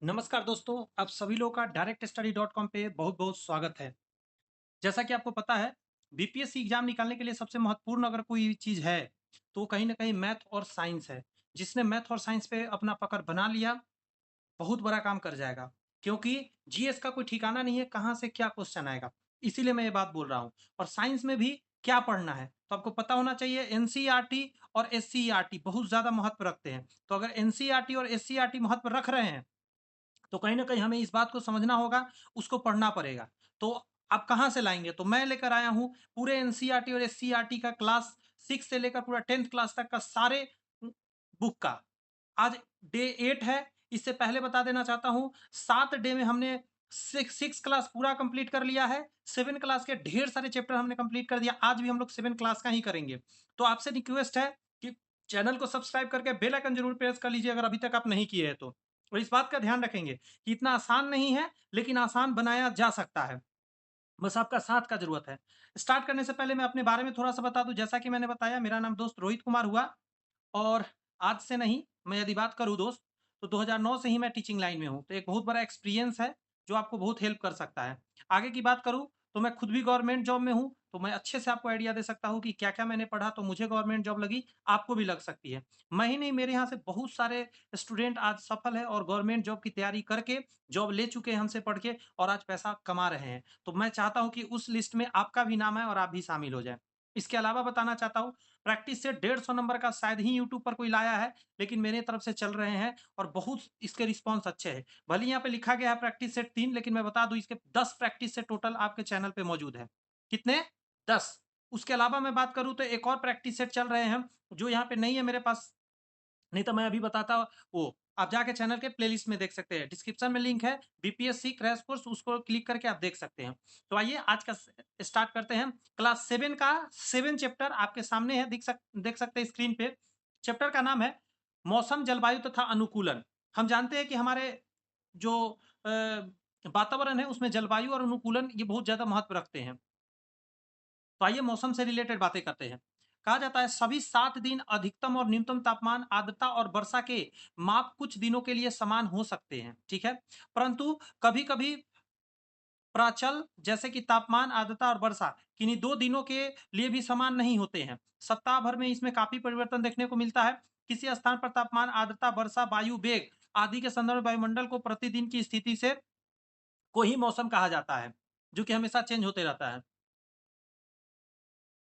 नमस्कार दोस्तों, आप सभी लोगों का डायरेक्ट स्टडी डॉट कॉम पे बहुत-बहुत स्वागत है। जैसा कि आपको पता है, बीपीएससी एग्ज़ाम निकालने के लिए सबसे महत्वपूर्ण अगर कोई चीज़ है, तो कहीं न कहीं मैथ और साइंस है। जिसने मैथ और साइंस पे अपना पकड़ बना लिया, बहुत बड़ा काम कर जाएगा। क्योंकि जीएस का कोई ठिकाना नहीं है, कहाँ से क्या क्वेश्चन आएगा। इसीलिए मैं ये बात बोल रहा हूँ और साइंस में भी क्या पढ़ना है, तो आपको पता होना चाहिए एनसीईआरटी और एससीईआरटी बहुत ज़्यादा महत्व रखते हैं। तो अगर एनसीईआरटी और एससीईआरटी महत्व रख रहे हैं, तो कहीं न कहीं हमें इस बात को समझना होगा, उसको पढ़ना पड़ेगा। तो आप कहाँ से लाएँगे? तो मैं लेकर आया हूँ पूरे एनसीईआरटी और एससीईआरटी का क्लास 6 से लेकर पूरा 10th क्लास तक का सारे बुक का। आज डे 8 है, इससे पहले बता देना चाहता हूँ 7 डे में हमने 6 क्लास पूरा कंप्लीट कर लिया है। 7 क्लास के ढेर सारे चैप्टर हमने कंप्लीट कर दिया। आज भी हम लोग 7 क्लास का ही करेंगे। तो आपसे रिक्वेस्ट है कि चैनल को सब्सक्राइब करके बेल आइकन ज़रूर प्रेस कर लीजिए अगर अभी तक आप नहीं किए हैं तो। और इस बात का ध्यान रखेंगे कि इतना आसान नहीं है, लेकिन आसान बनाया जा सकता है। बस आपका साथ का ज़रूरत है। स्टार्ट करने से पहले मैं अपने बारे में थोड़ा-सा बता दूँ, जैसा कि मैंने बताया मेरा नाम दोस्त रोहित कुमार हुआ और आज से नहीं, मैं यदि बात करूँ दोस्त, तो 2009 से ही मैं टीचिंग लाइन में हूँ। तो एक बहुत बड़ा एक्सपीरियंस है, जो आपको बहुत हेल्प कर सकता है। आगे की बात करूँ, तो मैं खुद भी गवर्नमेंट जॉब में हूँ, तो मैं अच्छे से आपको आइडिया दे सकता हूँ कि क्या-क्या मैंने पढ़ा, तो मुझे गवर्नमेंट जॉब लगी, आपको भी लग सकती है। मैं ही नहीं, मेरे यहाँ से बहुत सारे स्टूडेंट आज सफल हैं और गवर्नमेंट जॉब की तैयारी करके, जॉब ले चुके हैं हमसे पढ़ के और आज पैसा कमा रहे हैं। तो मैं चाहता हूँ कि उस लिस्ट में आपका भी नाम आए और आप भी शामिल हो जाएँ। इसके अलावा बताना चाहता हूँ, प्रैक्टिस सेट 150 नंबर का शायद ही यूट्यूब पर कोई लाया है, लेकिन मेरे तरफ से चल रहे हैं और बहुत इसके रिस्पॉन्स अच्छे हैं। भले ही यहाँ पे लिखा गया है प्रैक्टिस सेट 3, लेकिन मैं बता दूँ इसके 10 प्रैक्टिस सेट टोटल आपके चैनल पे मौजूद है। कितने? 10। उसके अलावा मैं बात करूँ तो एक और प्रैक्टिस सेट चल रहे हैं, जो यहाँ पे नहीं है मेरे पास, नहीं तो मैं अभी बताता वो। आप जाके चैनल के प्लेलिस्ट में देख सकते हैं। डिस्क्रिप्शन में लिंक है, बीपीएससी क्रैश कोर्स, उसको क्लिक करके आप देख सकते हैं। तो आइए आज का स्टार्ट करते हैं। क्लास 7 का 7 चैप्टर आपके सामने है, देख सकते हैं स्क्रीन पे। चैप्टर का नाम है मौसम, जलवायु तथा अनुकूलन। हम जानते हैं कि हमारे जो वातावरण है उसमें जलवायु और अनुकूलन ये बहुत ज़्यादा महत्व रखते हैं। तो आइए मौसम से रिलेटेड बातें करते हैं। कहा जाता है सभी 7 दिन अधिकतम और न्यूनतम तापमान, आर्द्रता और वर्षा के माप कुछ दिनों के लिए समान हो सकते हैं, ठीक है? परंतु कभी-कभी प्राचल जैसे कि तापमान, आर्द्रता और वर्षा किन्हीं 2 दिनों के लिए भी समान नहीं होते हैं। सप्ताह भर में इसमें काफ़ी परिवर्तन देखने को मिलता है। किसी स्थान पर तापमान, आर्द्रता, वर्षा, वायु वेग आदि के संदर्भ में वायुमंडल को प्रतिदिन की स्थिति से को ही मौसम कहा जाता है, जो कि हमेशा चेंज होते रहता है।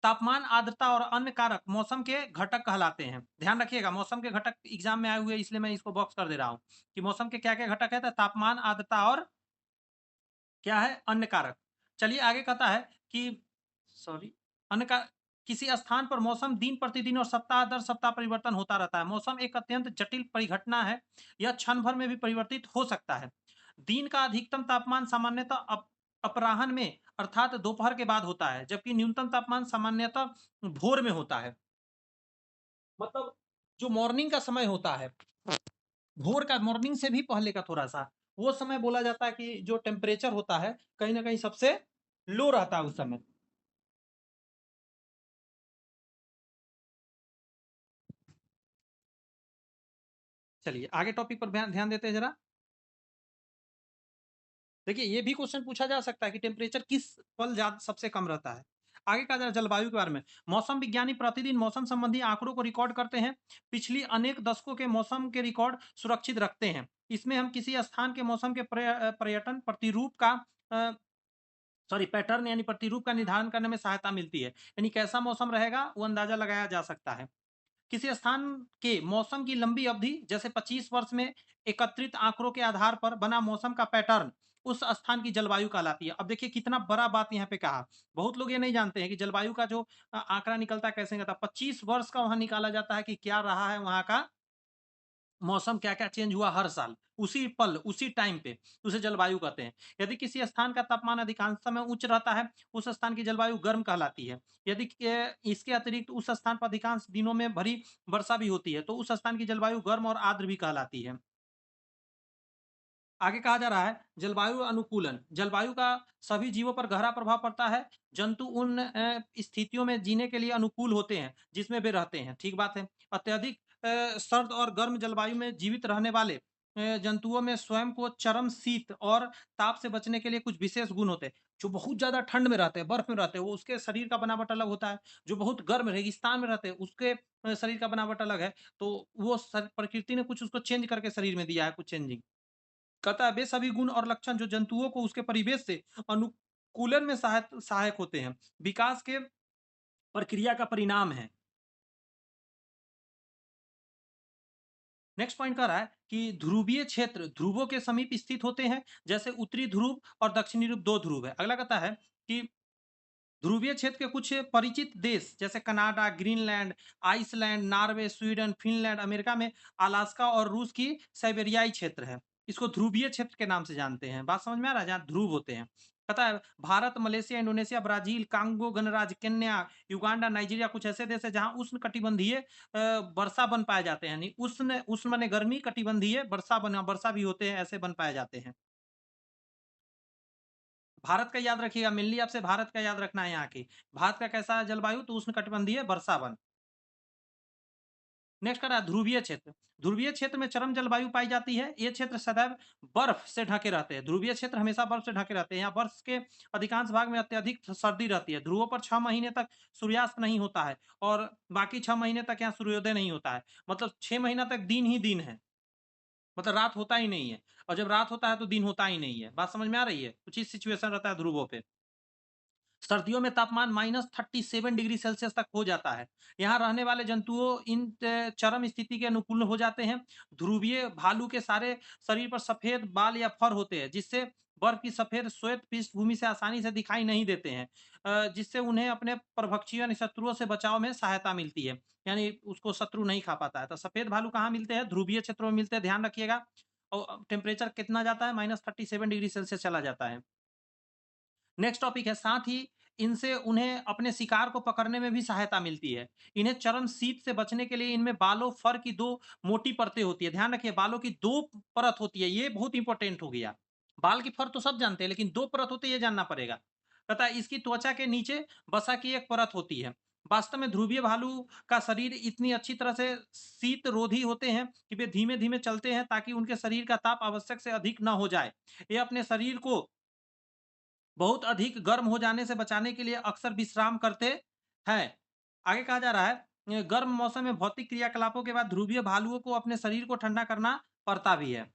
तापमान, आर्द्रता और अन्य कारक मौसम के घटक कहलाते हैं। ध्यान रखिएगा, मौसम के घटक एग्जाम में आए हुए हैं, इसलिए मैं इसको बॉक्स कर दे रहा हूँ कि मौसम के क्या-क्या घटक है, तो तापमान, आर्द्रता और क्या है? अन्य कारक। चलिए आगे कहता है कि सॉरी, अन्य का किसी स्थान पर मौसम दिन प्रतिदिन और सप्ताह दर सप्ताह परिवर्तन होता रहता है। मौसम एक अत्यंत जटिल परिघटना है, यह क्षण भर में भी परिवर्तित हो सकता है। दिन का अधिकतम तापमान सामान्यतः अपराह्न में अर्थात दोपहर के बाद होता है, जबकि न्यूनतम तापमान सामान्यतः भोर में होता है। मतलब जो मॉर्निंग का समय होता है, भोर का, मॉर्निंग से भी पहले का थोड़ा-सा, वो समय बोला जाता है कि जो टेम्परेचर होता है, कहीं न कहीं सबसे लो रहता है उस समय। चलिए आगे टॉपिक पर ध्यान देते हैं ज़रा। देखिए, ये भी क्वेश्चन पूछा जा सकता है कि टेम्परेचर किस पल सबसे कम रहता है। आगे कहा जा रहा है जलवायु के बारे में। मौसम विज्ञानी प्रतिदिन मौसम संबंधी आंकड़ों को रिकॉर्ड करते हैं। पिछली अनेक दशकों के मौसम के रिकॉर्ड सुरक्षित रखते हैं। इसमें हम किसी स्थान के मौसम के पर्यटन प्रतिरूप का अ, सॉरी पैटर्न यानी प्रतिरूप का निर्धारण करने में सहायता मिलती है। यानी कैसा मौसम रहेगा, वो अंदाजा लगाया जा सकता है। किसी स्थान के मौसम की लंबी अवधि जैसे 25 वर्ष में एकत्रित आंकड़ों के आधार पर बना मौसम का पैटर्न उस स्थान की जलवायु कहलाती है। अब देखिए कितना बड़ा बात यहाँ पे कहा। बहुत लोग ये नहीं जानते हैं कि जलवायु का जो आंकड़ा निकलता है कैसे निकलता है। 25 वर्ष का वहाँ निकाला जाता है कि क्या रहा है वहाँ का मौसम, क्या-क्या चेंज हुआ हर साल, उसी पल, उसी टाइम पे, उसे जलवायु कहते हैं। यदि किसी स्थान का तापमान अधिकांश समय उच्च रहता है, उस स्थान की जलवायु गर्म कहलाती है। यदि इसके अतिरिक्त उस स्थान पर अधिकांश दिनों में भरी वर्षा भी होती है, तो उस स्थान की जलवायु गर्म और आर्द्र भी कहलाती है। आगे कहा जा रहा है जलवायु अनुकूलन। जलवायु का सभी जीवों पर गहरा प्रभाव पड़ता है। जंतु उन स्थितियों में जीने के लिए अनुकूल होते हैं, जिसमें वे रहते हैं। ठीक बात है। अत्यधिक सर्द और गर्म जलवायु में जीवित रहने वाले जंतुओं में स्वयं को चरम शीत और ताप से बचने के लिए कुछ विशेष गुण होते हैं। जो बहुत ज़्यादा ठंड में रहते हैं, बर्फ में रहते हैं, वो उसके शरीर का बनावट अलग होता है। जो बहुत गर्म रेगिस्तान में रहते हैं, उसके शरीर का बनावट अलग है। तो वो प्रकृति ने कुछ उसको चेंज करके शरीर में दिया है, कुछ चेंजिंग। कहता है वे सभी गुण और लक्षण जो जंतुओं को उसके परिवेश से अनुकूलन में सहायक होते हैं, विकास के प्रक्रिया का परिणाम है। नेक्स्ट पॉइंट कह रहा है कि ध्रुवीय क्षेत्र ध्रुवों के समीप स्थित होते हैं, जैसे उत्तरी ध्रुव और दक्षिणी ध्रुव 2 ध्रुव है। अगला कहता है कि ध्रुवीय क्षेत्र के कुछ परिचित देश जैसे Canada, Greenland, Iceland, Norway, Sweden, Finland, America में अलास्का और रूस की साइबेरियाई क्षेत्र है। इसको ध्रुवीय क्षेत्र के नाम से जानते हैं। बात समझ में आ रहा है? जहाँ ध्रुव होते हैं। पता है Bharat, Malaysia, Indonesia, Brazil, Congo गणराज्य, केन्या, युगांडा, नाइजीरिया कुछ ऐसे देश है जहाँ उष्ण कटिबंधीय वर्षा वन पाए जाते हैं। यानी उष्ण उष्ण माने गर्मी, कटिबंधीय वर्षा भी होते हैं, ऐसे वन पाए जाते हैं। भारत का याद रखिएगा, मेनली आपसे भारत का याद रखना है यहाँ की। भारत का कैसा जलवायु? तो उष्णकटिबंधीय वर्षावन। नेक्स्ट कह रहा है ध्रुवीय क्षेत्र। ध्रुवीय क्षेत्र में चरम जलवायु पाई जाती है। ये क्षेत्र सदैव बर्फ से ढके रहते हैं। ध्रुवीय क्षेत्र हमेशा बर्फ से ढके रहते हैं। यहाँ बर्फ के अधिकांश भाग में अत्यधिक सर्दी रहती है। ध्रुवों पर 6 महीने तक सूर्यास्त नहीं होता है और बाकी 6 महीने तक यहाँ सूर्योदय नहीं होता है। मतलब 6 महीना तक दिन ही दिन है। मतलब रात होता ही नहीं है और जब रात होता है तो दिन होता ही नहीं है। बात समझ में आ रही है? कुछ इस सिचुएशन रहता है ध्रुवों पे। सर्दियों में तापमान -37 डिग्री सेल्सियस तक हो जाता है। यहाँ रहने वाले जंतुओं इन चरम स्थिति के अनुकूल हो जाते हैं। ध्रुवीय भालू के सारे शरीर पर सफेद बाल या फर होते हैं, जिससे बर्फ की सफेद श्वेत पृष्ठभूमि से आसानी से दिखाई नहीं देते हैं। जिससे उन्हें अपने परभक्षी यानी शत्रुओं से बचाव में सहायता मिलती है। यानी उसको शत्रु नहीं खा पाता है। तो सफेद भालू कहाँ मिलते हैं? ध्रुवीय क्षेत्रों में मिलते हैं, ध्यान रखिएगा। और टेम्परेचर कितना जाता है? -37 डिग्री सेल्सियस चला जाता है। नेक्स्ट टॉपिक है, साथ ही इनसे उन्हें अपने शिकार को पकड़ने में भी सहायता मिलती है। इन्हें चरम शीत से बचने के लिए इनमें बालों फर की 2 मोटी परतें होती है। ध्यान रखिए बालों की 2 परत होती है, ये बहुत इंपॉर्टेंट हो गया। बाल की फर तो सब जानते हैं लेकिन 2 परत होती है ये जानना पड़ेगा। तथा इसकी त्वचा के नीचे वसा की एक परत होती है। वास्तव में ध्रुवीय भालू का शरीर इतनी अच्छी तरह से शीतरोधी होते हैं कि वे धीमे-धीमे चलते हैं ताकि उनके शरीर का ताप आवश्यक से अधिक ना हो जाए। ये अपने शरीर को बहुत अधिक गर्म हो जाने से बचाने के लिए अक्सर विश्राम करते हैं। आगे कहा जा रहा है गर्म मौसम में भौतिक क्रियाकलापों के बाद ध्रुवीय भालुओं को अपने शरीर को ठंडा करना पड़ता भी है।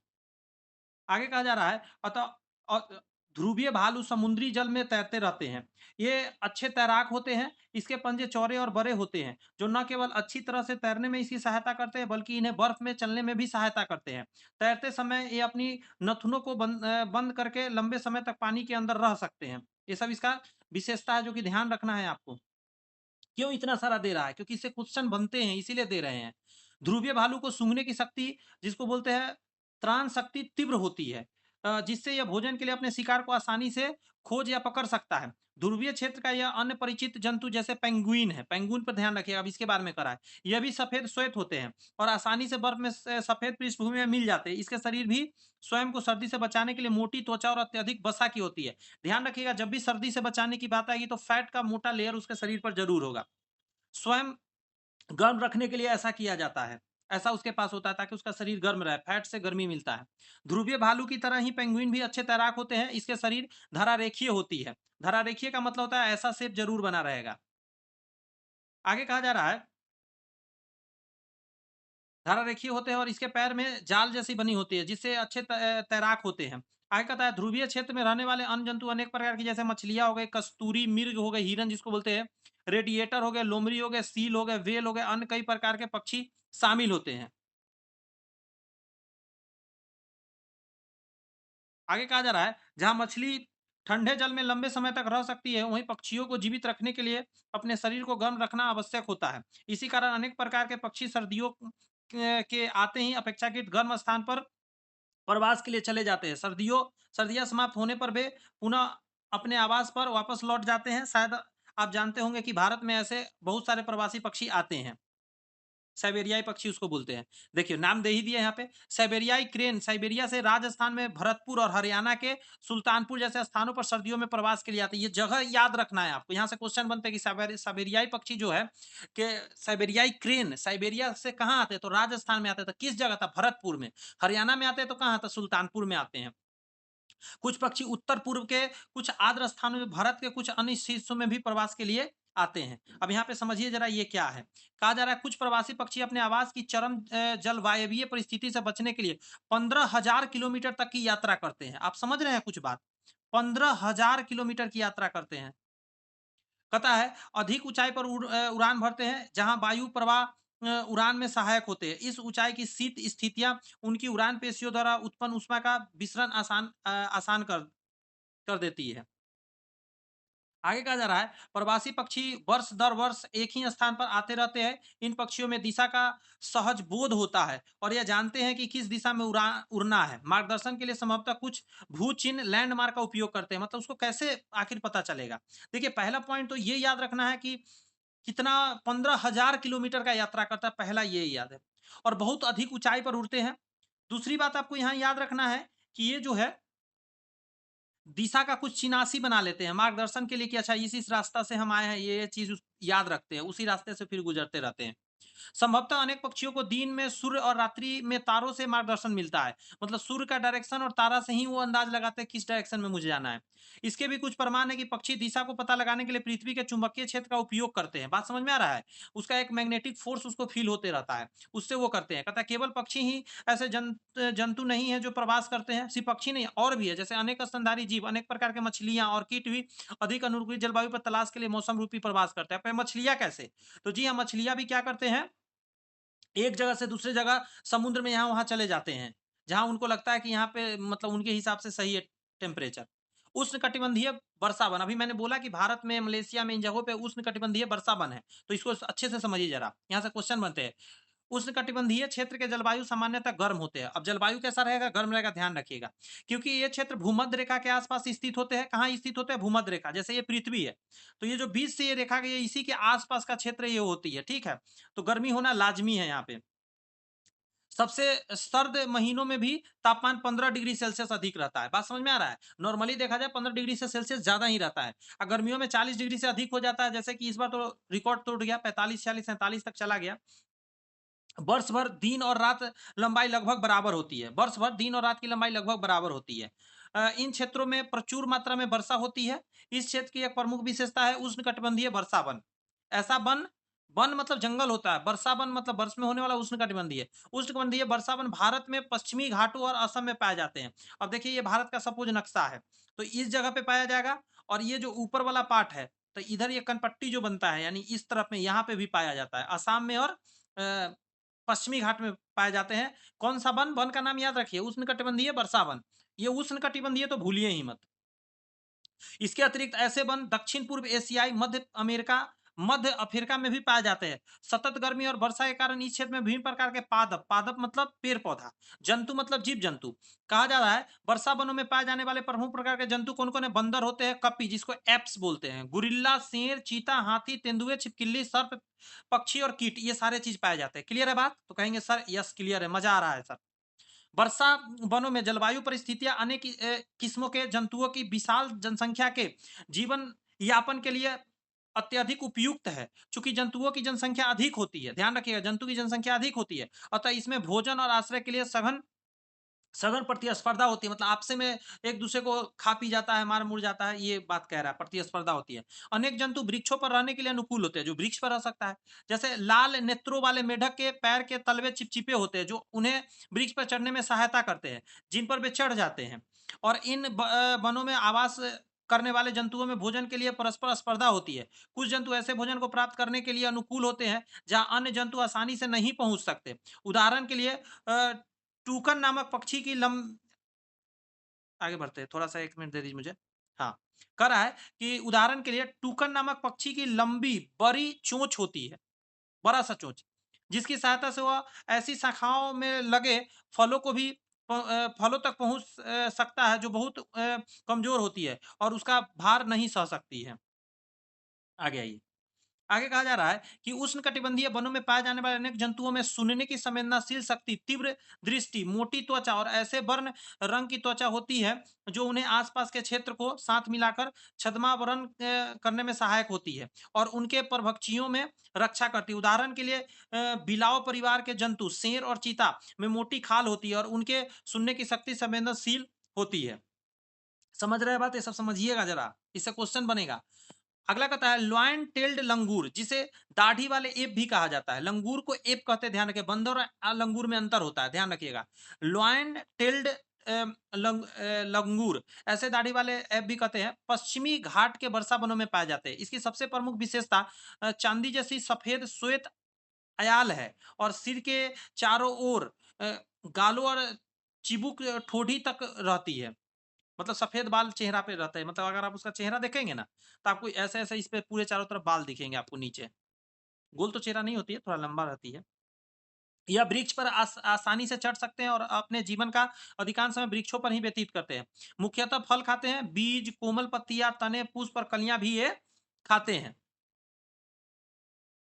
आगे कहा जा रहा है अतः ध्रुवीय भालू समुद्री जल में तैरते रहते हैं। ये अच्छे तैराक होते हैं। इसके पंजे चौड़े और बड़े होते हैं, जो न केवल अच्छी तरह से तैरने में इसकी सहायता करते हैं, बल्कि इन्हें बर्फ में चलने में भी सहायता करते हैं। तैरते समय ये अपनी नथुनों को बंद करके लंबे समय तक पानी के अंदर रह सकते हैं। ये सब इसका विशेषता है जो कि ध्यान रखना है आपको। क्यों इतना सारा दे रहा है? क्योंकि इससे क्वेश्चन बनते हैं इसीलिए दे रहे हैं। ध्रुवीय भालू को सूंघने की शक्ति जिसको बोलते हैं त्राण शक्ति तीव्र होती है, जिससे यह भोजन के लिए अपने शिकार को आसानी से खोज या पकड़ सकता है। ध्रुवीय क्षेत्र का यह अन्य परिचित जंतु जैसे पेंगुइन है, पेंगुइन पर ध्यान रखिएगा, अब इसके बारे में करा है। यह भी सफेद श्वेत होते हैं और आसानी से बर्फ में सफेद पृष्ठभूमि में मिल जाते हैं। इसके शरीर भी स्वयं को सर्दी से बचाने के लिए मोटी त्वचा और अत्यधिक वसा की होती है। ध्यान रखिएगा जब भी सर्दी से बचाने की बात आएगी तो फैट का मोटा लेयर उसके शरीर पर जरूर होगा। स्वयं गर्म रखने के लिए ऐसा किया जाता है। ऐसा उसके पास होता है ताकि उसका शरीर गर्म रहे, फैट से गर्मी मिलता है। ध्रुवीय भालू की तरह ही पेंगुइन भी अच्छे तैराक होते हैं। इसके शरीर धरारेखीय होती है। धरारेखीय का मतलब होता है ऐसा शेप जरूर बना रहेगा। आगे कहा जा रहा है धरारेखीय होते हैं और इसके पैर में जाल जैसी बनी होती है जिससे अच्छे तैराक होते हैं। आगे कहता है ध्रुवीय क्षेत्र में रहने वाले अन्य जंतु अनेक प्रकार की जैसे मछलियां हो गए, कस्तूरी मृग हो गए, हिरन जिसको बोलते हैं, रेडिएटर हो गए, लोमड़ी हो गए, सील हो गए, वेल हो गए, अन्य कई प्रकार के पक्षी शामिल होते हैं। आगे कहा जा रहा है जहां मछली ठंडे जल में लंबे समय तक रह सकती है, वहीं पक्षियों को जीवित रखने के लिए अपने शरीर को गर्म रखना आवश्यक होता है। इसी कारण अनेक प्रकार के पक्षी सर्दियों के आते ही अपेक्षाकृत गर्म स्थान पर प्रवास के लिए चले जाते हैं। सर्दियां समाप्त होने पर वे पुनः अपने आवास पर वापस लौट जाते हैं। शायद आप जानते होंगे कि भारत में ऐसे बहुत सारे प्रवासी पक्षी आते हैं। साइबेरियाई पक्षी उसको बोलते हैं। देखिए नाम दे ही दिया यहाँ पे, साइबेरियाई क्रेन साइबेरिया से राजस्थान में भरतपुर और हरियाणा के सुल्तानपुर जैसे स्थानों पर सर्दियों में प्रवास के लिए आते हैं। ये जगह याद रखना है आपको। यहाँ से क्वेश्चन बनते हैं कि साइबेरियाई पक्षी जो है कि साइबेरियाई क्रेन साइबेरिया से कहाँ आते हैं? तो राजस्थान में आते हैं। तो किस जगह था? भरतपुर में। हरियाणा में आते हैं तो कहाँ था? सुल्तानपुर में आते हैं। कुछ पक्षी उत्तर पूर्व के कुछ आर्द्र स्थानों में, भारत के कुछ अन्य हिस्सों में भी प्रवास के लिए आते हैं। अब यहाँ पे समझिए जरा ये क्या है। कहा जा रहा है कुछ प्रवासी पक्षी अपने आवास की चरम जलवायवीय परिस्थिति से बचने के लिए 15,000 किलोमीटर तक की यात्रा करते हैं। आप समझ रहे हैं कुछ बात? 15,000 किलोमीटर की यात्रा करते हैं। कहता है अधिक ऊंचाई पर उड़ान भरते हैं जहां वायु प्रवाह उड़ान में सहायक होते हैं। इस ऊंचाई की शीत स्थितियां उनकी उड़ान पेशियों द्वारा उत्पन्न ऊष्मा का विसरण आसान कर कर देती है। आगे कहा जा रहा है प्रवासी पक्षी वर्ष दर वर्ष एक ही स्थान पर आते रहते हैं। इन पक्षियों में दिशा का सहज बोध होता है और यह जानते हैं कि किस दिशा में उड़ना है। मार्गदर्शन के लिए संभवतः कुछ भू चिन्ह लैंडमार्क का उपयोग करते हैं। मतलब उसको कैसे आखिर पता चलेगा? देखिए पहला पॉइंट तो ये याद रखना है कि कितना 15,000 किलोमीटर का यात्रा करता है, पहला ये याद है। और बहुत अधिक ऊंचाई पर उड़ते हैं। दूसरी बात आपको यहाँ याद रखना है कि ये जो है दिशा का कुछ चिन्हासी बना लेते हैं मार्गदर्शन के लिए कि अच्छा इस रास्ता से हम आए हैं, ये चीज याद रखते हैं, उसी रास्ते से फिर गुजरते रहते हैं। संभवतः अनेक पक्षियों को दिन में सूर्य और रात्रि में तारों से मार्गदर्शन मिलता है। मतलब सूर्य का डायरेक्शन और तारा से ही वो अंदाज लगाते हैं किस डायरेक्शन में मुझे जाना है। इसके भी कुछ प्रमाण है कि पक्षी दिशा को पता लगाने के लिए पृथ्वी के चुंबकीय क्षेत्र का उपयोग करते हैं। बात समझ में आ रहा है? उसका एक मैग्नेटिक फोर्स उसको फील होते रहता है, उससे वो करते हैं। कहता है केवल पक्षी ही ऐसे जंतु नहीं है जो प्रवास करते हैं। सिर्फ पक्षी नहीं और भी है, जैसे अनेक स्तनधारी जीव, अनेक प्रकार के मछलियां और कीट भी अधिक अनुकूल जलवायु पर तलाश के लिए मौसम रूपी प्रवास करते हैं। मछलियां कैसे? तो जी हाँ, मछलियां भी क्या करते हैं, एक जगह से दूसरे जगह समुद्र में यहाँ-वहाँ चले जाते हैं, जहाँ उनको लगता है कि यहाँ पे मतलब उनके हिसाब से सही है टेम्परेचर। उष्णकटिबंधीय वर्षावन, अभी मैंने बोला कि भारत में, मलेशिया में इन जगहों पे उष्णकटिबंधीय वर्षावन है, तो इसको अच्छे से समझिए ज़रा। यहाँ से क्वेश्चन बनते हैं। उष्णकटिबंधीय क्षेत्र के जलवायु सामान्यतः गर्म होते हैं। अब जलवायु कैसा रहेगा? गर्म रहेगा, ध्यान रखिएगा। क्योंकि ये क्षेत्र भूमध्य रेखा के आसपास स्थित होते हैं। कहाँ स्थित होते हैं? भूमध्य रेखा। जैसे ये पृथ्वी है, तो ये जो बीच से ये रेखा गई है, इसी के आसपास का क्षेत्र ये होती है, ठीक है? तो गर्मी होना लाज़मी है यहाँ पे। सबसे सर्द महीनों में भी तापमान 15 डिग्री सेल्सियस अधिक रहता है। बात समझ में आ रहा है? नॉर्मली देखा जाए 15 डिग्री से सेल्सियस ज़्यादा ही रहता है। गर्मियों में 40 डिग्री से अधिक हो जाता है, जैसे कि इस बार तो रिकॉर्ड टूट गया, 45, 46, 47 तक चला गया। वर्ष भर दिन और रात लंबाई लगभग बराबर होती है। वर्ष भर दिन और रात की लंबाई लगभग बराबर होती है। इन क्षेत्रों में प्रचुर मात्रा में वर्षा होती है। इस क्षेत्र की एक प्रमुख विशेषता है उष्णकटिबंधीय वर्षा वन। ऐसा वन, वन मतलब जंगल होता है, वर्षा वन मतलब वर्ष में होने वाला उष्णकटिबंधीय। उष्णकटिबंधीय वर्षा वन भारत में पश्चिमी घाटों और असम में पाए जाते हैं। अब देखिए ये भारत का सपोज नक्शा है, तो इस जगह पे पाया जाएगा और ये जो ऊपर वाला पार्ट है, तो इधर ये कनपट्टी जो बनता है यानी इस तरफ में यहाँ पे भी पाया जाता है। असम में और अ, पश्चिमी घाट में पाए जाते हैं। कौन-सा वन? वन का नाम याद रखिए, उष्णकटिबंधीय वर्षा वन। ये उष्णकटिबंधीय तो भूलिए ही मत। इसके अतिरिक्त ऐसे वन दक्षिण पूर्व एशियाई, मध्य अफ्रीका में भी पाए जाते हैं। सतत गर्मी और वर्षा के कारण इस क्षेत्र में विभिन्न प्रकार के पादप, पादप मतलब पेड़-पौधा, जंतु मतलब जीव-जंतु। कहा जा रहा है वर्षा वनों में पाए जाने वाले प्रमुख प्रकार के जंतु कौन-कौन है? बंदर होते हैं, कपी जिसको एप्स बोलते हैं, गुरिल्ला, शेर, चीता, हाथी, तेंदुए, छिपकली, सर्प, पक्षी और कीट, ये सारे चीज़ पाए जाते हैं। क्लियर है बात? तो कहेंगे सर यस क्लियर है, मज़ा आ रहा है सर। वर्षा वनों में जलवायु परिस्थितियां अनेक किस्मों के जंतुओं की विशाल जनसंख्या के जीवन यापन के लिए अत्यधिक उपयुक्त है। चूंकि जंतुओं की जनसंख्या अधिक होती है, ध्यान रखिएगा जंतु की जनसंख्या अधिक होती है, अतः इसमें भोजन और आश्रय के लिए सघन सघन प्रतिस्पर्धा होती है। मतलब आपसे में एक दूसरे को खा पी जाता है, मार मुड़ जाता है, ये बात कह रहा है, प्रतिस्पर्धा होती है। अनेक जंतु वृक्षों पर रहने के लिए अनुकूल होते हैं, जो वृक्ष पर रह सकता है। जैसे लाल नेत्रों वाले मेढक के पैर के तलवे चिपचिपे होते हैं, जो उन्हें वृक्ष पर चढ़ने में सहायता करते हैं, जिन पर वे चढ़ जाते हैं। और इन वनों में आवास करने वाले जंतुओं में भोजन के लिए परस्पर स्पर्धा होती है। कुछ जंतु ऐसे भोजन को प्राप्त करने के लिए अनुकूल होते हैं जहां अन्य जंतु आसानी से नहीं पहुंच सकते। उदाहरण के लिए टूकन नामक पक्षी की आगे बढ़ते हैं, थोड़ा-सा 1 मिनट दे दीजिए मुझे। हाँ, कह रहा है कि उदाहरण के लिए टूकन नामक पक्षी की लंबी, बड़ी चोंच होती है, बड़ा-सा चोंच, जिसकी सहायता से वह ऐसी शाखाओं में लगे फलों को भी फलों तक पहुँच सकता है जो बहुत कमज़ोर होती है और उसका भार नहीं सह सकती है। आगे आइए। आगे कहा जा रहा है कि उष्णकटिबंधीय वनों में पाए जाने वाले अनेक जंतुओं में सुनने की संवेदनशील शक्ति, तीव्र दृष्टि, मोटी त्वचा और ऐसे वर्ण रंग की त्वचा होती है जो उन्हें आसपास के क्षेत्र को साथ मिलाकर छद्मावरण करने में सहायक होती है और उनके परभक्षियों में रक्षा करती है। उदाहरण के लिए बिलाव परिवार के जंतु शेर और चीता में मोटी खाल होती है और उनके सुनने की शक्ति संवेदनशील होती है। समझ रहे हैं बात? ये सब समझिएगा जरा, इससे क्वेश्चन बनेगा। अगला कहता है लॉयन टेल्ड लंगूर, जिसे दाढ़ी वाले एप भी कहा जाता है। लंगूर को एप कहते हैं, ध्यान रखिए। बंदर और लंगूर में अंतर होता है, ध्यान रखिएगा। लॉयन टेल्ड लंगूर, ऐसे दाढ़ी वाले एप भी कहते हैं, पश्चिमी घाट के वर्षा वनों में पाए जाते हैं। इसकी सबसे प्रमुख विशेषता चांदी जैसी सफेद श्वेत अयाल है और सिर के चारों ओर गालों और चिबुक ठोड़ी तक रहती है। मतलब सफेद बाल चेहरा पे रहते हैं, मतलब अगर आप उसका चेहरा देखेंगे ना, तो आपको ऐसे-ऐसे इस पे पूरे चारों तरफ बाल दिखेंगे आपको नीचे। गोल तो चेहरा नहीं होती है, थोड़ा लंबा रहती है। यह वृक्ष पर आसानी से चढ़ सकते हैं और अपने जीवन का अधिकांश समय वृक्षों पर ही व्यतीत करते हैं। मुख्यतः फल खाते हैं, बीज, कोमल पत्तियाँ, तने, पुष्प और कलियाँ भी ये खाते हैं।